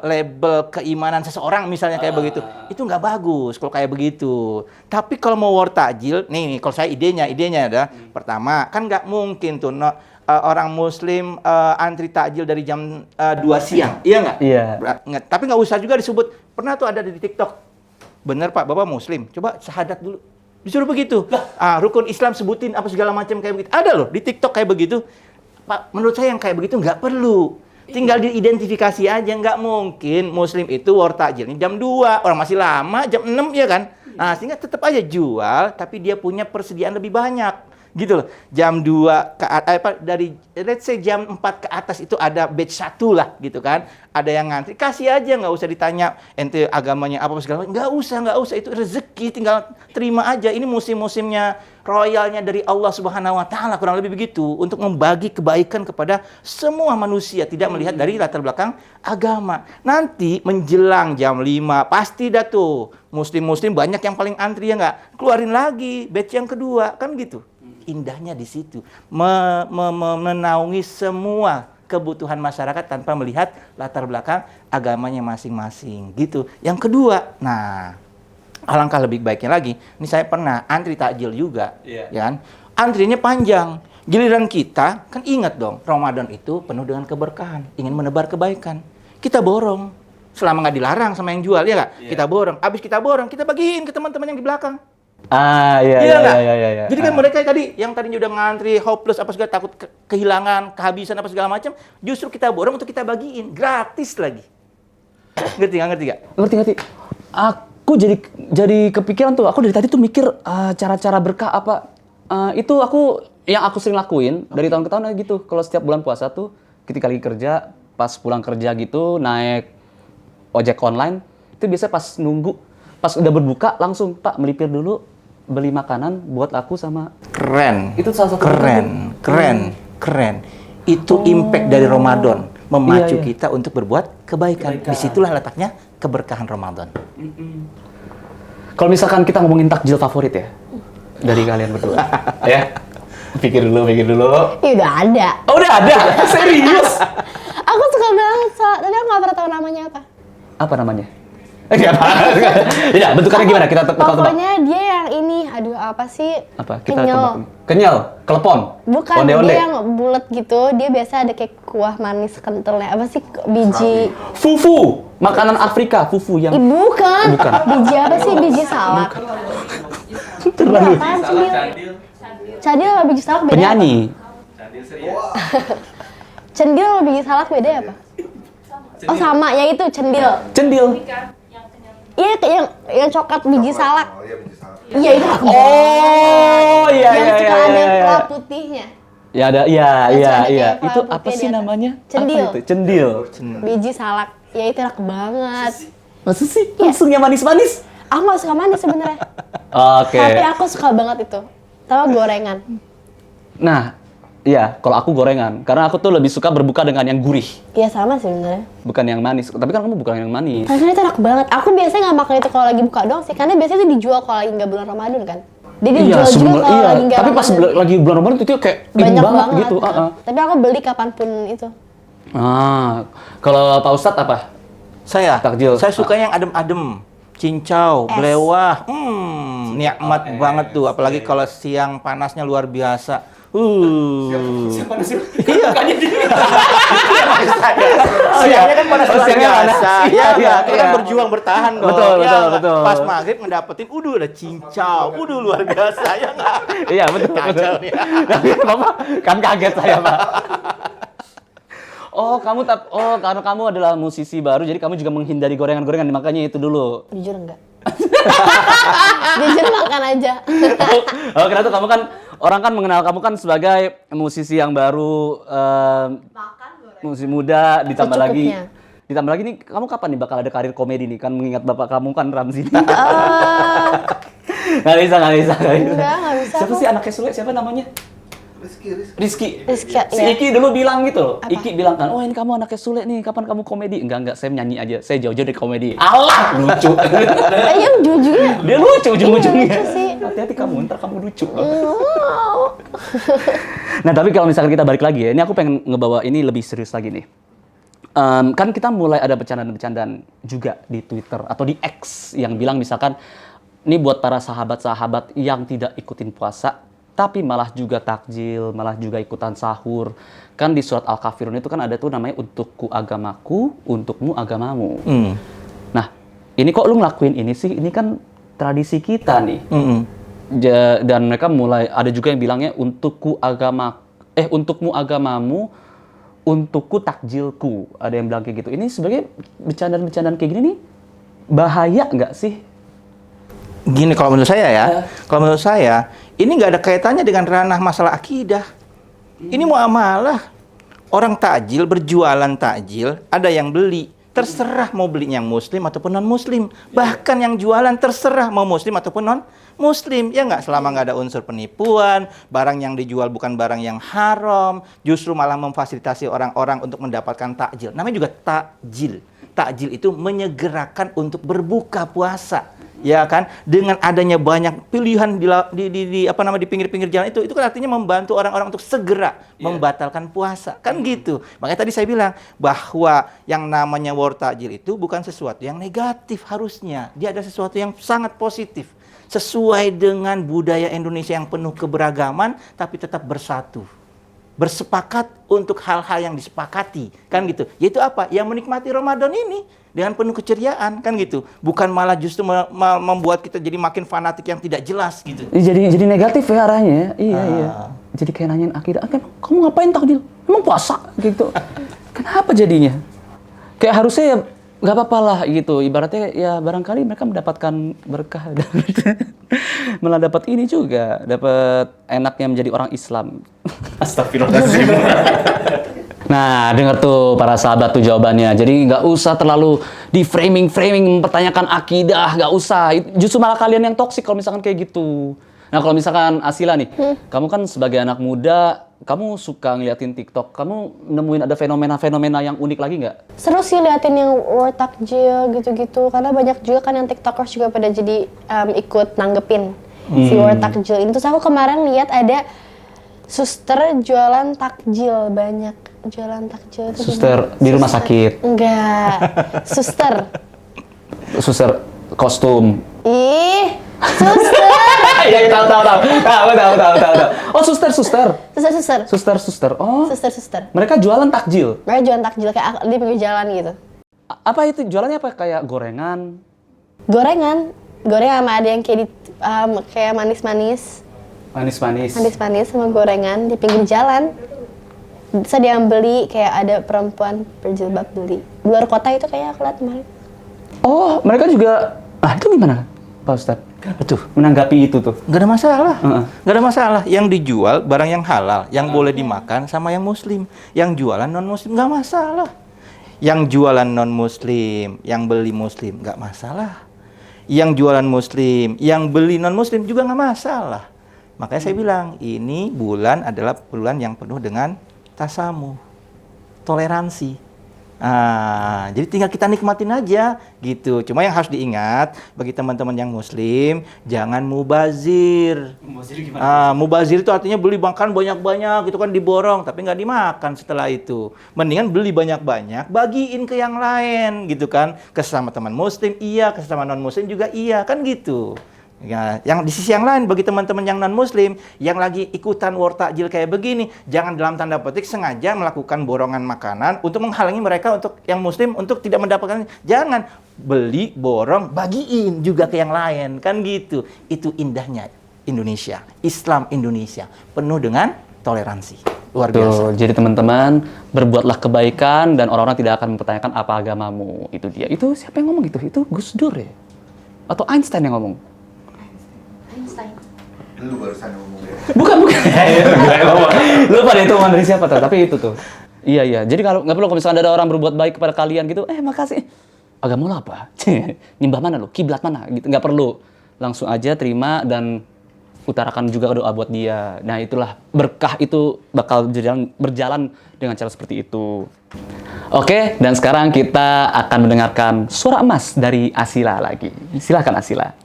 label keimanan seseorang misalnya kayak begitu. Itu nggak bagus kalau kayak begitu. Tapi kalau mau war takjil, nih kalau saya idenya adalah pertama, kan nggak mungkin tuh orang muslim antri takjil dari jam 2 siang, iya nggak? Iya. Tapi nggak usah juga disebut. Pernah tuh ada di TikTok. Bener Pak, Bapak muslim. Coba syahadat dulu. Disuruh begitu. Rukun Islam sebutin apa segala macam kayak begitu. Ada loh di TikTok kayak begitu. Pak, menurut saya yang kayak begitu nggak perlu. Tinggal diidentifikasi aja. Nggak mungkin muslim itu war takjilnya jam 2. Orang masih lama, jam 6 ya kan? Nah, sehingga tetap aja jual, tapi dia punya persediaan lebih banyak. Gitu loh. Jam 2 ke atas, dari let's say jam 4 ke atas itu ada batch 1 lah gitu kan. Ada yang ngantri, kasih aja, nggak usah ditanya ente agamanya apa segala macam. Nggak usah, itu rezeki, tinggal terima aja. Ini musim-musimnya royalnya dari Allah Subhanahu wa taala, kurang lebih begitu, untuk membagi kebaikan kepada semua manusia, tidak melihat dari latar belakang agama. Nanti menjelang jam 5 pasti dah tuh muslim-muslim banyak yang paling antri ya nggak? Keluarin lagi batch yang kedua, kan gitu. Indahnya di situ, menaungi semua kebutuhan masyarakat tanpa melihat latar belakang agamanya masing-masing gitu. Yang kedua, nah alangkah lebih baiknya lagi, ini saya pernah antri takjil juga, ya kan? Antrinya panjang. Giliran kita, kan ingat dong, Ramadan itu penuh dengan keberkahan, ingin menebar kebaikan. Kita borong, selama nggak dilarang sama yang jual, ya nggak? Kita borong. Abis kita borong, kita bagiin ke teman-teman yang di belakang. Iya. Jadi kan mereka yang tadinya udah ngantri hopeless apa segala, takut kehilangan, kehabisan apa segala macam, justru kita borong untuk kita bagiin gratis lagi. Ngerti nggak? Ngerti. Aku jadi kepikiran tuh. Aku dari tadi tuh mikir cara-cara berkah apa. Itu yang aku sering lakuin dari tahun ke tahun gitu. Kalau setiap bulan puasa tuh, ketika lagi kerja, pas pulang kerja gitu, naik ojek online, itu biasanya pas nunggu, pas udah berbuka langsung, Pak melipir dulu, beli makanan buat aku sama. Keren. Itu salah satu keren. Itu impact dari Ramadan, memacu kita untuk berbuat kebaikan. Disitulah letaknya keberkahan Ramadan. Kalau misalkan kita ngomongin takjil favorit ya, dari kalian berdua, ya. Pikir dulu. Ya udah ada. Oh, udah ada? Serius? Aku suka banget, tapi aku nggak pernah tahu namanya apa. Apa namanya? Tidak, bentukannya gimana? Kita tebak. Pokoknya dia yang ini, aduh apa sih? Apa? Kita Kenyal. tebak. Kenyal, kelepon. Bukan, Onde-onde. dia yang bulat gitu. Dia biasa ada kayak kuah manis kentalnya. Apa sih? Biji. Fufu, makanan Afrika, fufu yang Bukan. Bukan. Biji apa sih? Biji salak. terlalu Apaan sih, Bil? Cadil sama biji salak beda penyanyi. apa? Cendil sama biji salak beda apa? Oh sama, ya itu cendil. Cendil. Iya, yang coklat biji salak. Iya itu. Oh, iya Yang iya suka iya. ada iya. kelap putihnya. Ya ada, iya Yang iya suka ada iya. kayak Itu kelapa apa putih sih di atas. namanya? Cendil. Apa itu? Cendil. Biji salak. Ya itu enak banget. Masa sih? Langsung yang manis-manis? Aku gak suka manis sebenarnya. Oke. Tapi aku suka banget itu. Sama gorengan. Nah, iya, kalau aku gorengan. Karena aku tuh lebih suka berbuka dengan yang gurih. Iya sama sih sebenarnya. Bukan yang manis. Tapi kan kamu bukan yang manis. Karena itu enak banget. Aku biasanya nggak makan itu kalau lagi buka doang sih. Karena biasanya itu dijual kalau lagi nggak bulan Ramadan kan. Dia dijual juga kalau lagi nggak Tapi pas Ramadan. lagi bulan Ramadan itu kayak in Banyak banget banget gitu. Tapi aku beli kapanpun itu. Kalau Pak Ustadz apa? Saya, Takjil. saya suka yang adem-adem. Cincau, Es. belewah, nikmat banget tuh. Apalagi kalau siang panasnya luar biasa. Siang panas itu. Iya. Oh, Siangnya kan panas luar siangnya panas. biasa. Iya, Iya, iya, kita kan iya. berjuang bertahan dong. Betul, Ya betul, nggak? betul. Pas maghrib ngedapetin, ada cincau, luar biasa ya nggak? Iya betul. Kacau betul. nih. Tapi Bapak kan kaget saya Pak. Oh karena kamu adalah musisi baru, jadi kamu juga menghindari gorengan-gorengan, makanya itu dulu. Jujur enggak? Jujur makan aja. Karena tuh kamu kan orang kan mengenal kamu kan sebagai musisi yang baru, musisi muda, ditambah lagi. Secukupnya. Ditambah lagi nih, kamu kapan nih bakal ada karir komedi nih? Kan mengingat bapak kamu kan Ramzi. Nggak bisa. Nggak bisa Siapa aku. sih anaknya Sule? Siapa namanya? Rizky. Rizky, Si iya. Iki dulu bilang gitu loh. Apa? Iki bilang kan, oh ini kamu anaknya Sule nih, kapan kamu komedi? Enggak, saya nyanyi aja. Saya jauh-jauh dari komedi. Allah, lucu. Yang jujurnya. Dia lucu ujung-ujungnya. Iya, lucu sih. Hati-hati kamu, ntar kamu lucu. Wow. Nah, tapi kalau misalkan kita balik lagi ya, ini aku pengen ngebawa ini lebih serius lagi nih. Kan kita mulai ada bercandaan-bercandaan juga di Twitter atau di X yang bilang misalkan, ini buat para sahabat-sahabat yang tidak ikutin puasa, tapi malah juga takjil, malah juga ikutan sahur. Kan di surat Al-Kafirun itu kan ada tuh namanya untukku agamaku, untukmu agamamu. Nah, ini kok lu ngelakuin ini sih? Ini kan tradisi kita nih. Dan mereka mulai ada juga yang bilangnya untukmu agamamu, untukku takjilku. Ada yang bilang kayak gitu. Ini sebagai bercandaan-bercandaan kayak gini nih bahaya nggak sih? Gini kalau menurut saya ya, kalau menurut saya ini nggak ada kaitannya dengan ranah masalah akidah. Ini muamalah. Orang takjil, berjualan takjil, ada yang beli. Terserah mau belinya yang muslim ataupun non-muslim. Bahkan yang jualan terserah mau muslim ataupun non-muslim. Ya nggak, selama nggak ada unsur penipuan, barang yang dijual bukan barang yang haram, justru malah memfasilitasi orang-orang untuk mendapatkan takjil. Namanya juga takjil. Takjil itu menyegerakan untuk berbuka puasa. Ya kan, dengan adanya banyak pilihan di pinggir-pinggir jalan itu kan artinya membantu orang-orang untuk segera membatalkan puasa, kan gitu. Makanya tadi saya bilang bahwa yang namanya war takjil itu bukan sesuatu yang negatif, harusnya dia ada sesuatu yang sangat positif, sesuai dengan budaya Indonesia yang penuh keberagaman tapi tetap bersatu, bersepakat untuk hal-hal yang disepakati, kan gitu. Yaitu apa? Yang menikmati Ramadan ini dengan penuh keceriaan, kan gitu. Bukan malah justru membuat kita jadi makin fanatik yang tidak jelas gitu. Jadi negatif ya arahnya. Iya. Jadi kayak nanyain akidah, kan kamu ngapain takjil? Emang puasa gitu. Kenapa jadinya? Kayak harusnya ya nggak apa-apa lah gitu. Ibaratnya ya barangkali mereka mendapatkan berkah malah dapat ini juga, dapat enaknya menjadi orang Islam. Astagfirullahaladzim. Nah, dengar tuh para sahabat tuh jawabannya. Jadi nggak usah terlalu di framing mempertanyakan akidah, nggak usah. Justru malah kalian yang toksik kalau misalkan kayak gitu. Nah, kalau misalkan Asila nih, kamu kan sebagai anak muda, kamu suka ngeliatin TikTok, kamu nemuin ada fenomena-fenomena yang unik lagi nggak? Seru sih liatin yang war takjil gitu-gitu. Karena banyak juga kan yang TikTokers juga pada jadi ikut nanggepin si war takjil ini. Terus aku kemarin lihat ada suster jualan takjil, banyak jualan takjil itu. Suster di rumah sakit. Enggak, suster. Suster kostum. Ih, suster. Ya, tahu. Oh, suster. Suster. Oh, Suster. mereka jualan takjil. Mereka jualan takjil kayak di pinggir jalan gitu. Apa itu jualannya apa kayak gorengan? Gorengan sama ada yang kayak kayak manis-manis sama gorengan di pinggir jalan. Bisa dia beli, kayak ada perempuan berjilbab beli. Di luar kota itu kayak aku lihat kemarin. Oh, mereka juga. Itu gimana, Pak Ustadz? Betul, menanggapi itu tuh. Nggak ada masalah. Nggak ada masalah. Yang dijual barang yang halal, yang boleh dimakan sama yang muslim. Yang jualan non muslim nggak masalah. Yang jualan non muslim, yang beli muslim nggak masalah. Yang jualan muslim, yang beli non muslim juga nggak masalah. Makanya saya bilang ini bulan adalah bulan yang penuh dengan tasamuh, toleransi. Jadi tinggal kita nikmatin aja gitu. Cuma yang harus diingat bagi teman-teman yang muslim, jangan mubazir. Mubazir gimana? Mubazir itu artinya beli makan banyak-banyak gitu kan, diborong tapi nggak dimakan setelah itu. Mendingan beli banyak-banyak, bagiin ke yang lain gitu kan. Ke sesama teman muslim iya, ke sesama non muslim juga iya, kan gitu. Ya, yang di sisi yang lain bagi teman-teman yang non muslim yang lagi ikutan war takjil kayak begini, jangan dalam tanda petik sengaja melakukan borongan makanan untuk menghalangi mereka untuk yang muslim untuk tidak mendapatkan. Jangan beli, borong, bagiin juga ke yang lain, kan gitu. Itu indahnya Indonesia, Islam Indonesia penuh dengan toleransi. Luar biasa. Jadi teman-teman, berbuatlah kebaikan dan orang-orang tidak akan mempertanyakan apa agamamu. Itu dia. Itu siapa yang ngomong itu? Itu Gus Dur ya? Atau Einstein yang ngomong? Lu barusan ngomong ya. Bukan. Lu pada itu omongan dari siapa tuh? Tapi itu tuh. Iya. Jadi kalau nggak perlu kalau misalnya ada orang berbuat baik kepada kalian gitu, makasih. Agama lu apa? Nyembah mana lu? Kiblat mana? Gitu. Nggak perlu. Langsung aja terima dan utarakan juga doa buat dia. Nah, itulah berkah itu bakal berjalan dengan cara seperti itu. Oke, dan sekarang kita akan mendengarkan suara emas dari Asila lagi. Silakan Asila.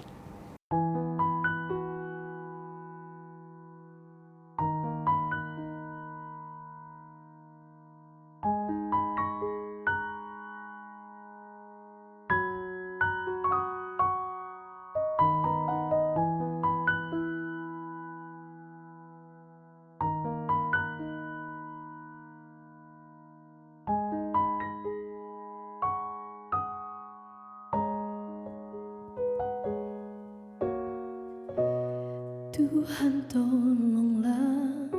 Tuhan tolonglah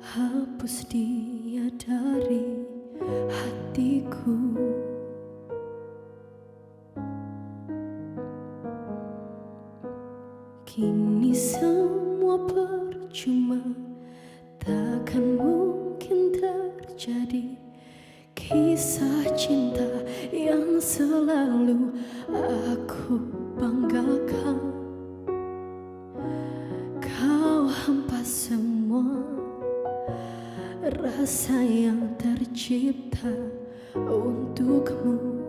hapus dia dari hatiku. Kini semua percuma, takkan mungkin terjadi kisah cinta yang selalu aku banggakan. Kau hempas semua rasa yang tercipta untukmu.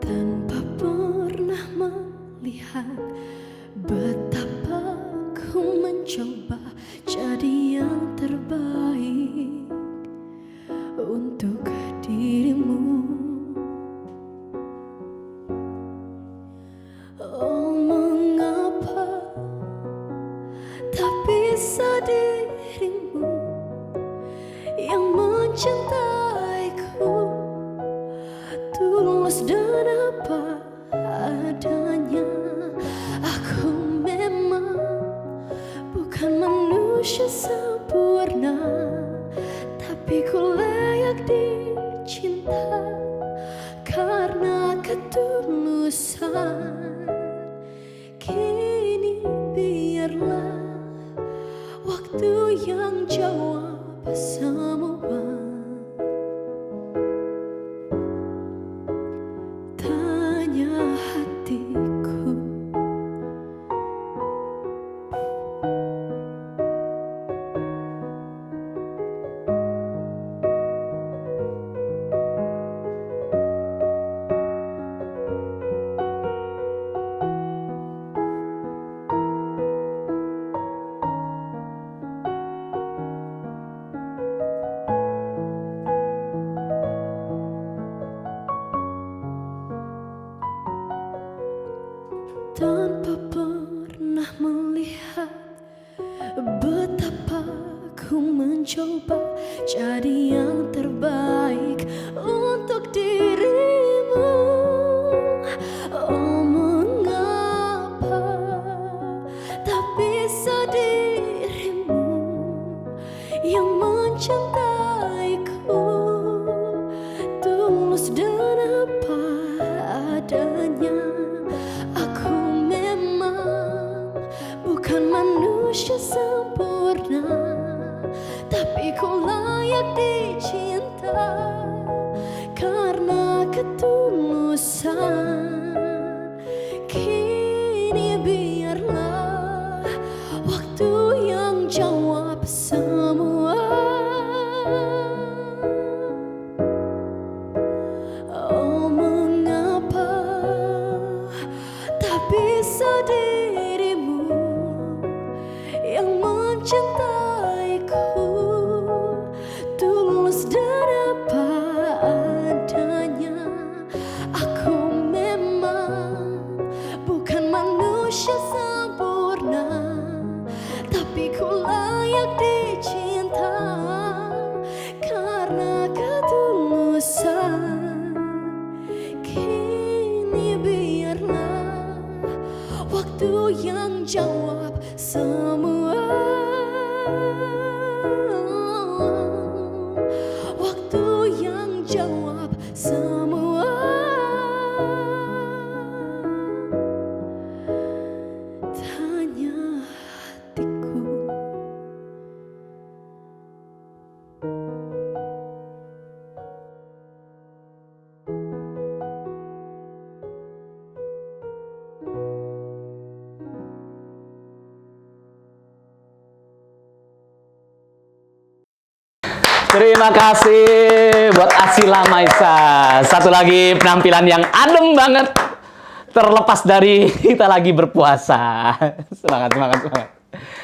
Tanpa pernah melihat betapa ku mencoba jadi yang terbaik untuk dirimu. Oh, mengapa tak bisa dirimu yang mencintaiku tulus dan apa adanya. Aku memang bukan manusia sempurna, tapi ku layak dicinta karena ketulusan. Kini biarlah waktu yang jawab semua tanya hatiku. jadi yang terbaik untuk dirimu. Oh, mengapa tak bisa dirimu yang mencintaiku tulus dan apa adanya. Aku memang bukan manusia sempurna, tapi ku layak dicinta karena ketulusan. Kini biarlah waktu yang jawab semua. Oh, mengapa tak bisa dirimu yang mencintaiku tulus dan apa adanya. Aku memang bukan manusia sempurna, tapi ku layak dicinta karena ketulusan. Kini biarlah waktu yang jawab semua. Waktu yang jawab semua. Tanya hatiku. Terima kasih buat Asila Maisa. Satu lagi penampilan yang adem banget. Terlepas dari kita lagi berpuasa. Semangat, semangat, semangat.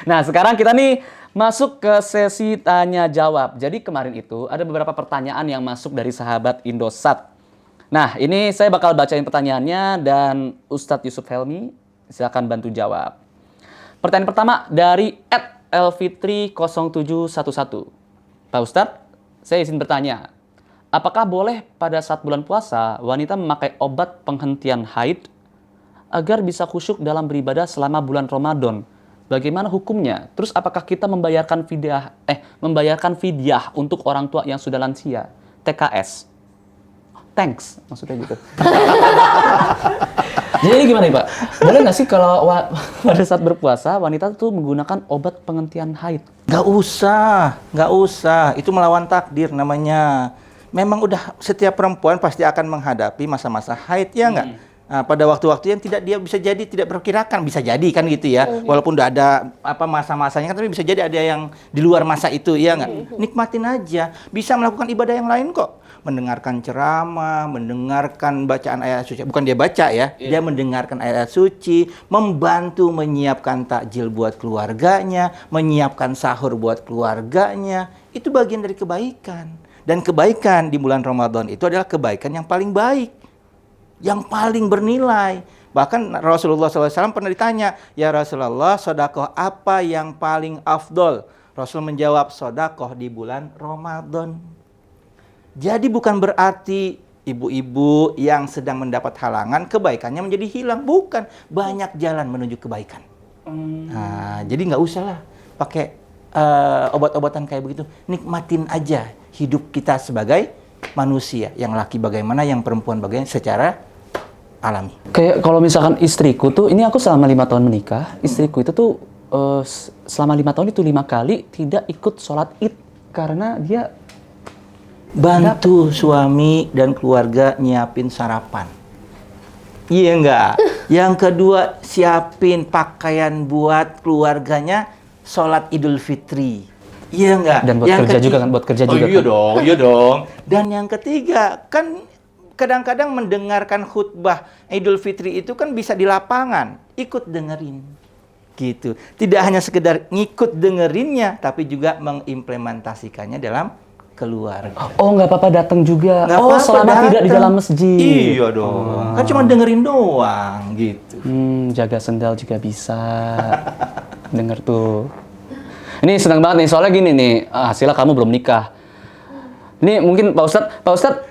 Nah, sekarang kita nih masuk ke sesi tanya jawab. Jadi kemarin itu ada beberapa pertanyaan yang masuk dari sahabat Indosat. Nah, ini saya bakal bacain pertanyaannya dan Ustadz Yusuf Helmi silakan bantu jawab. Pertanyaan pertama dari @elfitri0711. Pak Ustadz, saya izin bertanya, apakah boleh pada saat bulan puasa wanita memakai obat penghentian haid agar bisa khusyuk dalam beribadah selama bulan Ramadan? Bagaimana hukumnya? Terus apakah kita membayarkan fidyah untuk orang tua yang sudah lansia? TKS. Thanks, maksudnya gitu. Jadi gimana nih Pak? Boleh nggak sih kalau pada saat berpuasa wanita tuh menggunakan obat penghentian haid? Nggak usah. Itu melawan takdir namanya. Memang udah setiap perempuan pasti akan menghadapi masa-masa haid, ya nggak? Nah, pada waktu-waktu yang dia bisa jadi tidak perkirakan, bisa jadi kan gitu ya. Walaupun udah ada masa-masanya kan, tapi bisa jadi ada yang di luar masa itu, ya nggak? Nikmatin aja. Bisa melakukan ibadah yang lain kok. Mendengarkan ceramah, mendengarkan bacaan ayat suci. Bukan dia baca ya, dia mendengarkan ayat suci, membantu menyiapkan takjil buat keluarganya, menyiapkan sahur buat keluarganya. Itu bagian dari kebaikan. Dan kebaikan di bulan Ramadan itu adalah kebaikan yang paling baik, yang paling bernilai. Bahkan Rasulullah SAW pernah ditanya, ya Rasulullah, sedekah apa yang paling afdol? Rasul menjawab, sedekah di bulan Ramadan. Jadi bukan berarti ibu-ibu yang sedang mendapat halangan, kebaikannya menjadi hilang. Bukan. Banyak jalan menuju kebaikan. Nah, jadi nggak usah lah pakai obat-obatan kayak begitu. Nikmatin aja hidup kita sebagai manusia. Yang laki bagaimana, yang perempuan bagaimana secara alami. Kayak kalau misalkan istriku tuh, ini aku selama 5 tahun menikah, istriku itu tuh selama 5 tahun itu 5 kali tidak ikut sholat id karena dia bantu suami dan keluarga nyiapin sarapan. Iya enggak? Yang kedua, siapin pakaian buat keluarganya sholat Idul Fitri. Iya enggak? Dan buat kerja juga kan, buat kerja juga. Iya dong. Dan yang ketiga, kan kadang-kadang mendengarkan khutbah Idul Fitri itu kan bisa di lapangan, ikut dengerin. Gitu. Tidak hanya sekedar ngikut dengerinnya, tapi juga mengimplementasikannya dalam keluarga. Oh, nggak apa-apa datang juga. Nggak oh, apa-apa selama datang. tidak di dalam masjid. Iya dong. Kan cuma dengerin doang gitu. Jaga sendal juga bisa. Denger tuh. Ini senang banget nih, soalnya gini nih, Sila kamu belum nikah. Ini mungkin Pak Ustadz,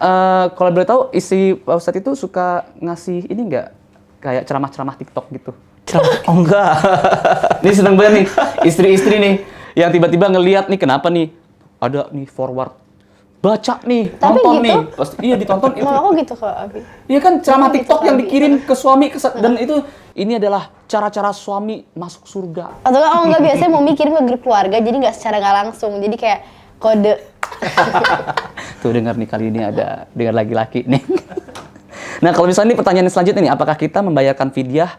kalau boleh tahu istri Pak Ustadz itu suka ngasih ini nggak? Kayak ceramah-ceramah TikTok gitu. Oh enggak. Ini senang banget nih, istri-istri nih, yang tiba-tiba ngelihat nih, kenapa nih, ada nih forward, baca nih, Tapi nonton gitu? nih. Pasti, iya ditonton itu. Mau aku gitu kok, Abi. Iya kan ceramah Gitu, TikTok yang Abi. dikirim ke suami, dan itu, ini adalah cara-cara suami masuk surga. Atau enggak biasanya mau mikirin ke grup keluarga, jadi nggak secara nggak langsung. Jadi kayak kode. Tuh dengar nih, kali ini ada dengar laki-laki nih. Nah kalau misalnya ini pertanyaan selanjutnya nih, apakah kita membayarkan fidyah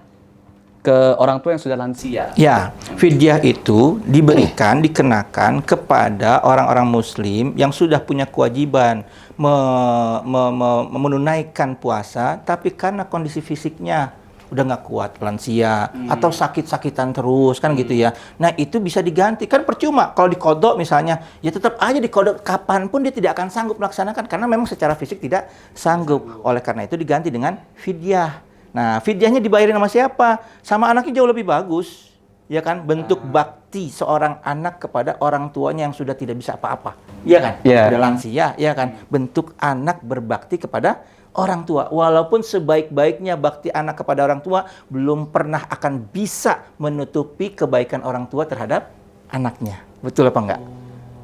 ke orang tua yang sudah lansia? Ya, fidyah itu dikenakan kepada orang-orang muslim yang sudah punya kewajiban menunaikan puasa, tapi karena kondisi fisiknya udah nggak kuat, lansia, atau sakit-sakitan terus, kan gitu ya. Nah, itu bisa diganti. Kan percuma kalau dikodok misalnya, ya tetap aja dikodok kapanpun dia tidak akan sanggup melaksanakan, karena memang secara fisik tidak sanggup. Oleh karena itu diganti dengan fidyah. Nah, fidyahnya dibayarin sama siapa? Sama anaknya jauh lebih bagus. Ya kan? Bentuk bakti seorang anak kepada orang tuanya yang sudah tidak bisa apa-apa. Iya kan? Iya. Sudah lansia, ya kan? Bentuk anak berbakti kepada orang tua. Walaupun sebaik-baiknya bakti anak kepada orang tua, belum pernah akan bisa menutupi kebaikan orang tua terhadap anaknya. Betul apa enggak?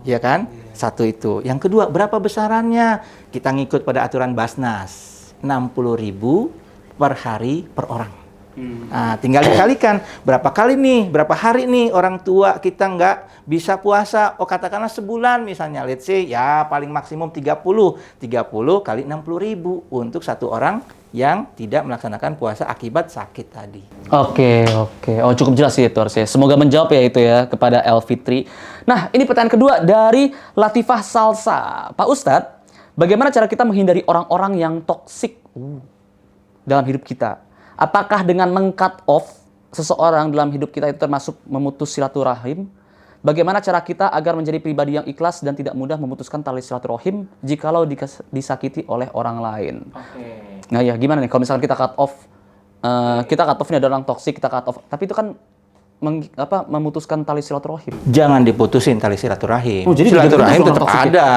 Ya kan? Satu itu. Yang kedua, berapa besarannya? Kita ngikut pada aturan Basnas. 60.000 per hari per orang. Nah, tinggal dikalikan berapa kali nih, berapa hari nih orang tua kita nggak bisa puasa. Oh, katakanlah sebulan misalnya, let's say ya paling maksimum 30 kali 60.000 untuk satu orang yang tidak melaksanakan puasa akibat sakit tadi. Oke. Oh, cukup jelas sih itu harusnya. Semoga menjawab ya itu ya kepada El Fitri. Nah, ini pertanyaan kedua dari Latifah Salsa. Pak Ustadz, bagaimana cara kita menghindari orang-orang yang toksik dalam hidup kita? Apakah dengan meng-cut off seseorang dalam hidup kita itu termasuk memutus silaturahim? Bagaimana cara kita agar menjadi pribadi yang ikhlas dan tidak mudah memutuskan tali silaturahim jikalau disakiti oleh orang lain? Nah ya, gimana nih kalau misalkan kita cut off, ini ada orang toksik, kita cut off, tapi itu kan memutuskan tali silaturahim. Jangan diputusin tali silaturahim. Oh, jadi silaturahim gitu tetap toksik ada.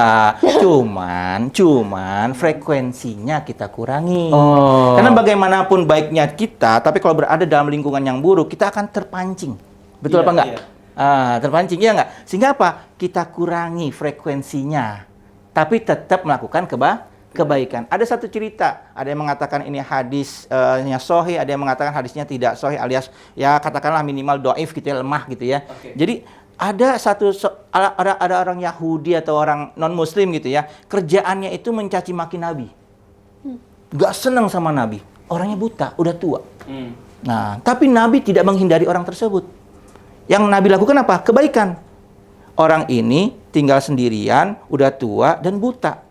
Cuman frekuensinya kita kurangi. Oh. Karena bagaimanapun baiknya kita, tapi kalau berada dalam lingkungan yang buruk, kita akan terpancing. Betul apa enggak? Terpancing, ya enggak? Sehingga apa? Kita kurangi frekuensinya. Tapi tetap melakukan kebaikan. Ada satu cerita, ada yang mengatakan ini hadisnya sahih, ada yang mengatakan hadisnya tidak sahih, alias ya katakanlah minimal dhaif gitu ya, lemah gitu ya. Jadi ada ada orang Yahudi atau orang non Muslim gitu ya, kerjaannya itu mencaci maki Nabi, nggak senang sama Nabi, orangnya buta, udah tua. Nah, tapi Nabi tidak menghindari orang tersebut. Yang Nabi lakukan apa? Kebaikan. Orang ini tinggal sendirian, udah tua dan buta.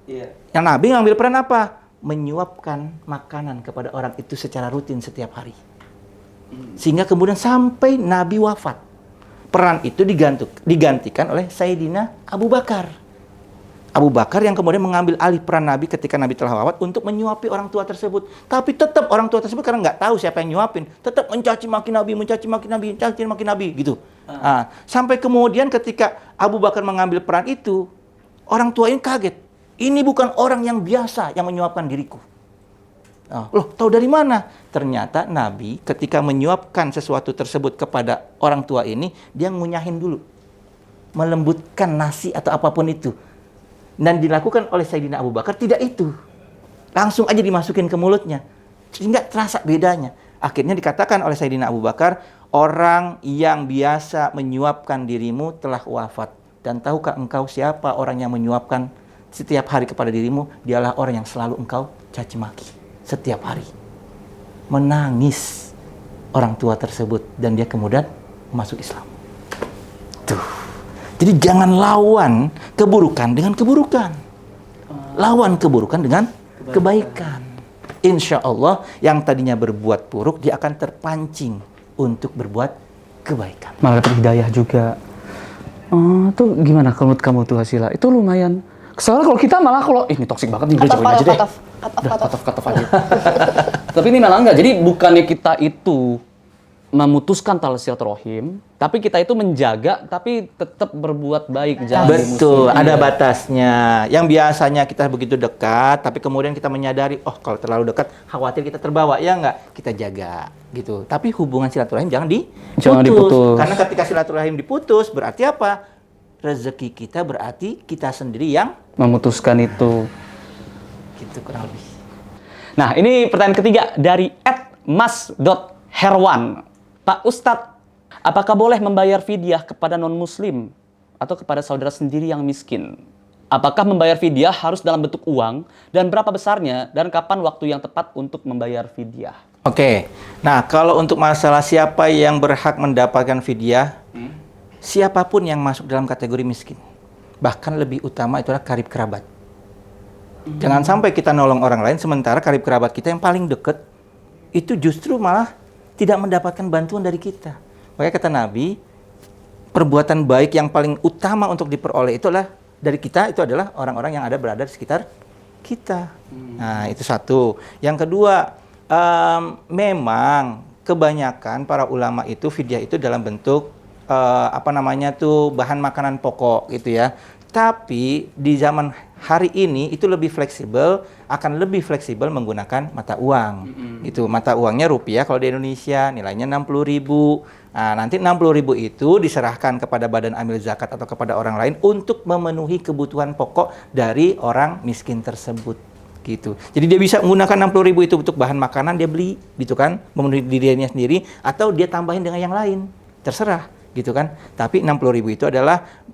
Yang Nabi ngambil peran apa? Menyuapkan makanan kepada orang itu secara rutin setiap hari. Sehingga kemudian sampai Nabi wafat. Peran itu digantikan oleh Sayyidina Abu Bakar. Abu Bakar yang kemudian mengambil alih peran Nabi ketika Nabi telah wafat untuk menyuapi orang tua tersebut. Tapi tetap orang tua tersebut karena nggak tahu siapa yang nyuapin, tetap mencaci maki Nabi gitu. Sampai kemudian ketika Abu Bakar mengambil peran itu, orang tua ini kaget. Ini bukan orang yang biasa yang menyuapkan diriku. Loh, tahu dari mana? Ternyata Nabi ketika menyuapkan sesuatu tersebut kepada orang tua ini, dia ngunyahin dulu. Melembutkan nasi atau apapun itu. Dan dilakukan oleh Sayyidina Abu Bakar tidak itu. Langsung aja dimasukin ke mulutnya. Sehingga terasa bedanya. Akhirnya dikatakan oleh Sayyidina Abu Bakar, orang yang biasa menyuapkan dirimu telah wafat. Dan tahukah engkau siapa orang yang menyuapkan setiap hari kepada dirimu? Dialah orang yang selalu engkau caci maki setiap hari. Menangis orang tua tersebut dan dia kemudian masuk Islam. Tuh. Jadi jangan lawan keburukan dengan keburukan. Lawan keburukan dengan kebaikan. Insya Allah yang tadinya berbuat buruk dia akan terpancing untuk berbuat kebaikan. Malah dapat hidayah juga. Tuh gimana kalau menurut kamu tuh Hasila? Itu lumayan. Soalnya kalau kita malah ini toksik banget nih, gue jauhin aja deh. Cut off aja. Tapi ini malah enggak. Jadi bukannya kita itu memutuskan tali silaturahim, tapi kita itu menjaga, tapi tetap berbuat baik. Jangan Betul, dimusuhi. ada Iya. batasnya. Yang biasanya kita begitu dekat, tapi kemudian kita menyadari, oh kalau terlalu dekat, khawatir kita terbawa, ya nggak? Kita jaga, gitu. Tapi hubungan silaturahim jangan diputus. Karena ketika silaturahim diputus, berarti apa? Rezeki kita berarti kita sendiri yang, Memutuskan itu. gitu kurang lebih. Nah, ini pertanyaan ketiga dari @mas.herwan. Pak Ustadz, apakah boleh membayar fidyah kepada non-muslim atau kepada saudara sendiri yang miskin? Apakah membayar fidyah harus dalam bentuk uang dan berapa besarnya dan kapan waktu yang tepat untuk membayar fidyah? Oke, nah kalau untuk masalah siapa yang berhak mendapatkan fidyah, siapapun yang masuk dalam kategori miskin. Bahkan lebih utama itu adalah karib kerabat. Jangan sampai kita nolong orang lain sementara karib kerabat kita yang paling dekat itu justru malah tidak mendapatkan bantuan dari kita. Makanya kata Nabi, perbuatan baik yang paling utama untuk diperoleh itu adalah dari kita, itu adalah orang-orang yang berada di sekitar kita. Nah, itu satu. Yang kedua, memang kebanyakan para ulama itu fidyah itu dalam bentuk bahan makanan pokok gitu ya. Tapi di zaman hari ini itu lebih fleksibel, akan lebih fleksibel menggunakan mata uang. Itu mata uangnya rupiah kalau di Indonesia nilainya 60.000. Nah, nanti 60.000 itu diserahkan kepada badan amil zakat atau kepada orang lain untuk memenuhi kebutuhan pokok dari orang miskin tersebut. Gitu. Jadi dia bisa menggunakan 60.000 itu untuk bahan makanan, dia beli gitu kan, memenuhi dirinya sendiri, atau dia tambahin dengan yang lain. Terserah gitu kan. Tapi 60.000 itu adalah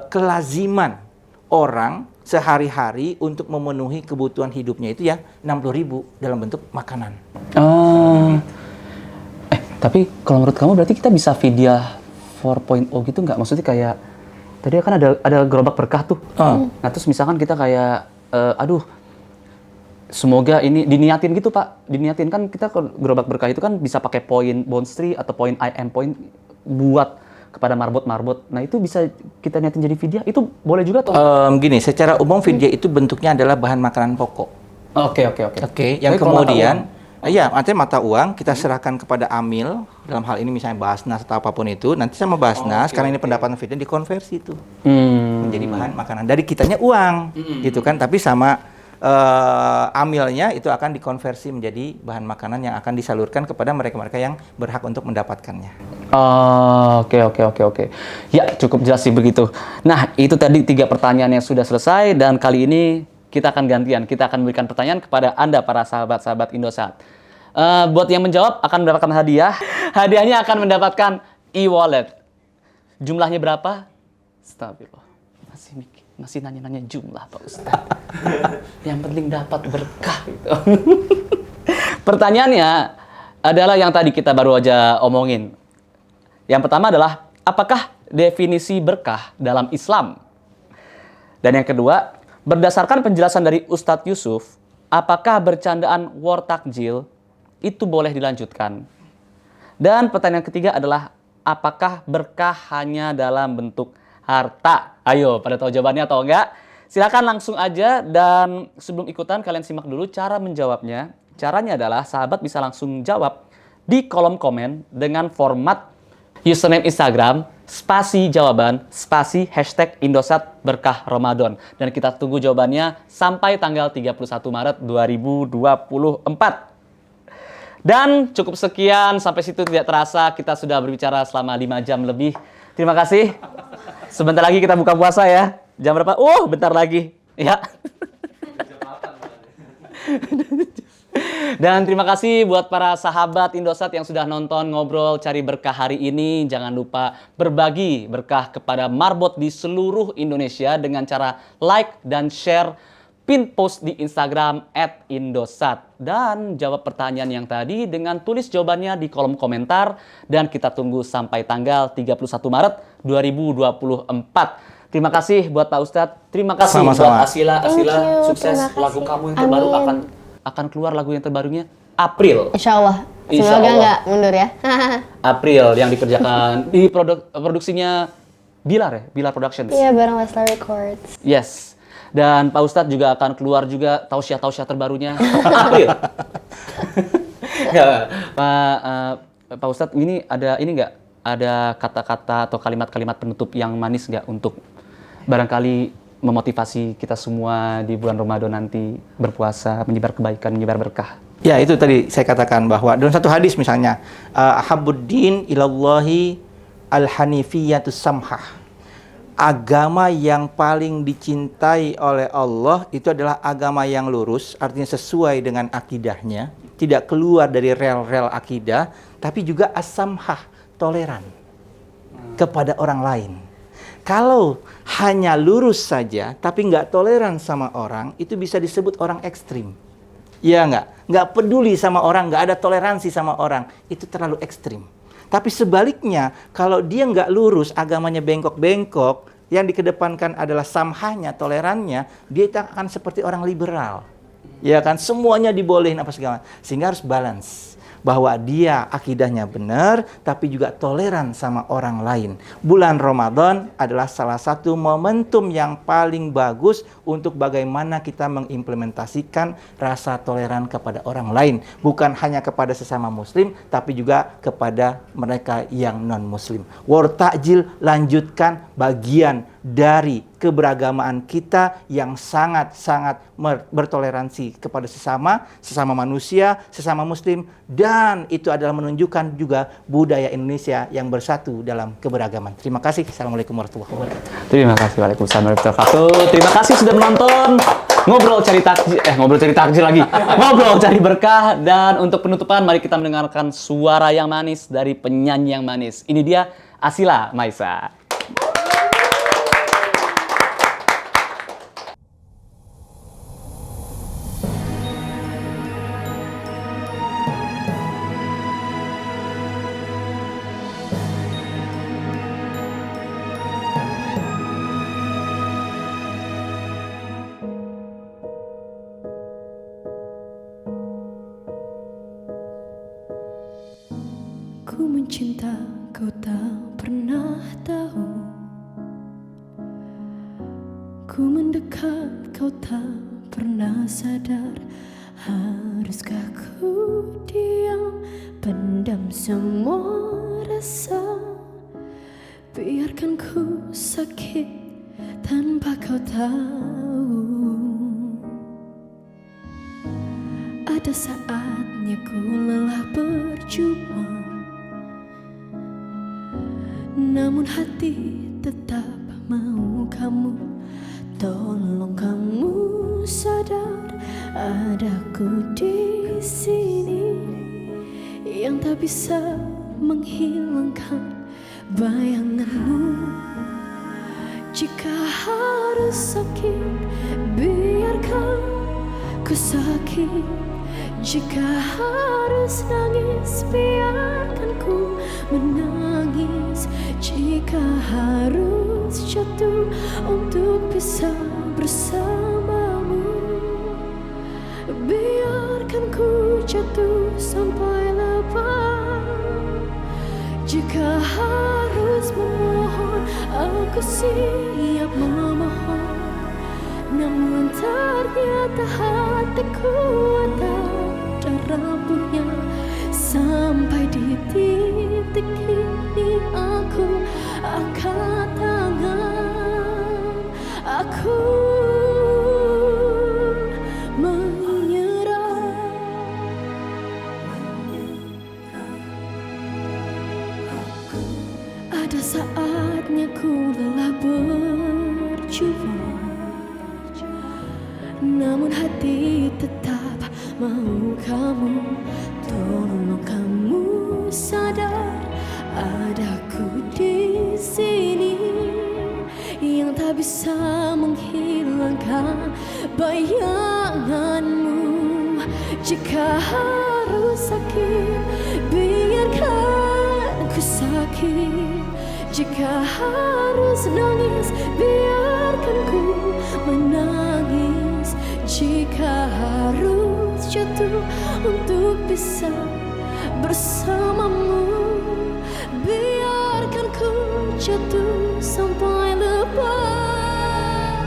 kelaziman orang sehari-hari untuk memenuhi kebutuhan hidupnya itu ya 60.000 dalam bentuk makanan. Tapi kalau menurut kamu berarti kita bisa fidyah 4.0 gitu nggak? Maksudnya kayak tadi kan ada gerobak berkah tuh. Nah terus misalkan kita kayak semoga ini diniatin gitu Pak. Diniatin kan kita gerobak berkah itu kan bisa pakai poin Bonstri atau poin IM point buat kepada marbot. Nah itu bisa kita niatin jadi fidyah, itu boleh juga atau? Gini, secara umum fidyah itu bentuknya adalah bahan makanan pokok. Oke. Yang kemudian, artinya mata uang kita serahkan kepada amil, dalam hal ini misalnya Basnas atau apapun itu, nanti sama Basnas, karena ini pendapatan fidyah dikonversi itu menjadi bahan makanan. Dari kitanya uang, gitu kan, tapi sama amilnya itu akan dikonversi menjadi bahan makanan yang akan disalurkan kepada mereka-mereka yang berhak untuk mendapatkannya. Oke. Ya, cukup jelas sih begitu. Nah, itu tadi 3 pertanyaan yang sudah selesai dan kali ini kita akan gantian. Kita akan memberikan pertanyaan kepada Anda para sahabat-sahabat Indosat. Buat yang menjawab akan mendapatkan hadiah. Hadiahnya akan mendapatkan e-wallet. Jumlahnya berapa? Astagfirullah. Masih nanya-nanya jumlah Pak Ustadz. Yang penting dapat berkah gitu. Pertanyaannya adalah yang tadi kita baru aja omongin. Yang pertama adalah, apakah definisi berkah dalam Islam? Dan yang kedua, berdasarkan penjelasan dari Ustadz Yusuf, apakah bercandaan war takjil itu boleh dilanjutkan? Dan pertanyaan ketiga adalah, apakah berkah hanya dalam bentuk harta? Ayo, pada tahu jawabannya atau enggak? Silakan langsung aja, dan sebelum ikutan kalian simak dulu cara menjawabnya. Caranya adalah sahabat bisa langsung jawab di kolom komen dengan format username Instagram, spasi jawaban, spasi hashtag Indosat Berkah Ramadan. Dan kita tunggu jawabannya sampai tanggal 31 Maret 2024. Dan cukup sekian, sampai situ tidak terasa kita sudah berbicara selama 5 jam lebih. Terima kasih. Sebentar lagi kita buka puasa ya. Jam berapa? Bentar lagi. Ya. Dan terima kasih buat para sahabat Indosat yang sudah nonton Ngobrol Cari Berkah hari ini. Jangan lupa berbagi berkah kepada marbot di seluruh Indonesia dengan cara like dan share pin post di Instagram @indosat. Dan jawab pertanyaan yang tadi dengan tulis jawabannya di kolom komentar. Dan kita tunggu sampai tanggal 31 Maret 2024. Terima kasih buat Pak Ustadz. Terima kasih Sama-sama. buat Asila. Thank Asila, you. sukses. Terima kasih. Lagu kamu yang terbaru Amin. akan keluar lagu yang terbarunya April. Insya Allah. Insya Semoga Allah. nggak mundur ya. April yang dikerjakan di produksinya Bilar ya, Bilar Productions. Iya, bareng Leslar Records. Yes. Dan Pak Ustadz juga akan keluar juga tausiah terbarunya April. Ya, Pak Pak Ustadz, ini nggak ada kata-kata atau kalimat-kalimat penutup yang manis nggak untuk barangkali memotivasi kita semua di bulan Ramadan nanti berpuasa, menyebar kebaikan, menyebar berkah? Ya, itu tadi saya katakan bahwa dalam satu hadis misalnya, ahabbuddin ilallahi al-hanifiyatus samhah. Agama yang paling dicintai oleh Allah itu adalah agama yang lurus, artinya sesuai dengan akidahnya, tidak keluar dari rel-rel akidah, tapi juga as-samhah, toleran kepada orang lain. Kalau hanya lurus saja, tapi nggak toleran sama orang, itu bisa disebut orang ekstrim. Ya nggak peduli sama orang, nggak ada toleransi sama orang, itu terlalu ekstrim. Tapi sebaliknya, kalau dia nggak lurus, agamanya bengkok-bengkok, yang dikedepankan adalah samhahnya, tolerannya, dia akan seperti orang liberal. Ya kan, semuanya dibolehin apa segala. Sehingga harus balance. Bahwa dia akidahnya benar, tapi juga toleran sama orang lain. Bulan Ramadan adalah salah satu momentum yang paling bagus untuk bagaimana kita mengimplementasikan rasa toleran kepada orang lain. Bukan hanya kepada sesama muslim, tapi juga kepada mereka yang non-muslim. Warta'jil, lanjutkan bagian dari keberagamaan kita yang sangat-sangat bertoleransi kepada sesama manusia, sesama muslim, dan itu adalah menunjukkan juga budaya Indonesia yang bersatu dalam keberagaman. Terima kasih. Assalamualaikum warahmatullahi wabarakatuh. Terima kasih. Waalaikumsalam warahmatullahi wabarakatuh. Terima kasih sudah menonton Ngobrol Cari Takjil lagi. Ngobrol Cari Berkah. Dan untuk penutupan, mari kita mendengarkan suara yang manis dari penyanyi yang manis. Ini dia Asila Maisa. Ku mencinta, kau tak pernah tahu. Ku mendekat, kau tak pernah sadar. Haruskah ku diam, pendam semua rasa? Biarkan ku sakit tanpa kau tahu. Ada saatnya ku lelah berjuang, namun hati tetap mau kamu. Tolong kamu sadar, adaku di sini yang tak bisa menghilangkan bayanganmu. Jika harus sakit, biarkan ku sakit. Jika harus nangis, biarkan ku menangis. Jika harus jatuh untuk bisa bersamamu, biarkan ku jatuh sampai lepas. Jika harus memohon, aku siap memohon. Namun ternyata hatiku tak rapuhnya. Sampai di titik ini aku angkat tangan, aku menyerah. Ada saatnya ku lelah berjuang, namun hati tetap mau kamu. Tolong kamu sadar, adaku di sini yang tak bisa menghilangkan bayanganmu. Jika harus sakit, biarkan ku sakit. Jika harus nangis, biarkan ku menangis. Jika harus jatuh untuk bisa bersamamu, biarkan ku jatuh sampai lepas.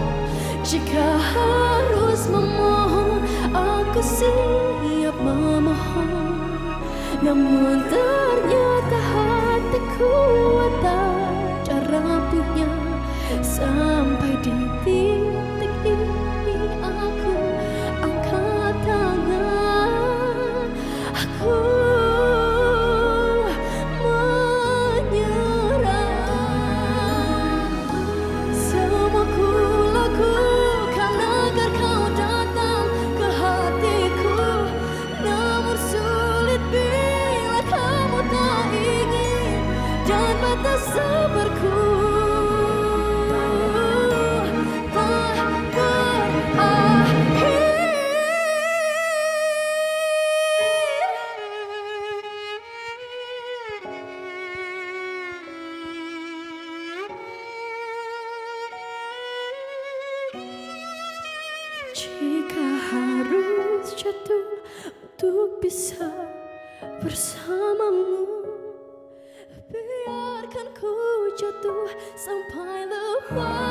Jika harus memohon, aku siap memohon. namun ternyata hatiku tak rapuhnya. Sampai di titik ini aku angkat tangan, aku menyerah. Semua ku lakukan agar kau datang ke hatiku, namun sulit bila kamu tak ingin dan batas sabarku jika harus jatuh untuk bisa bersamamu, biarkan ku jatuh sampai lepas.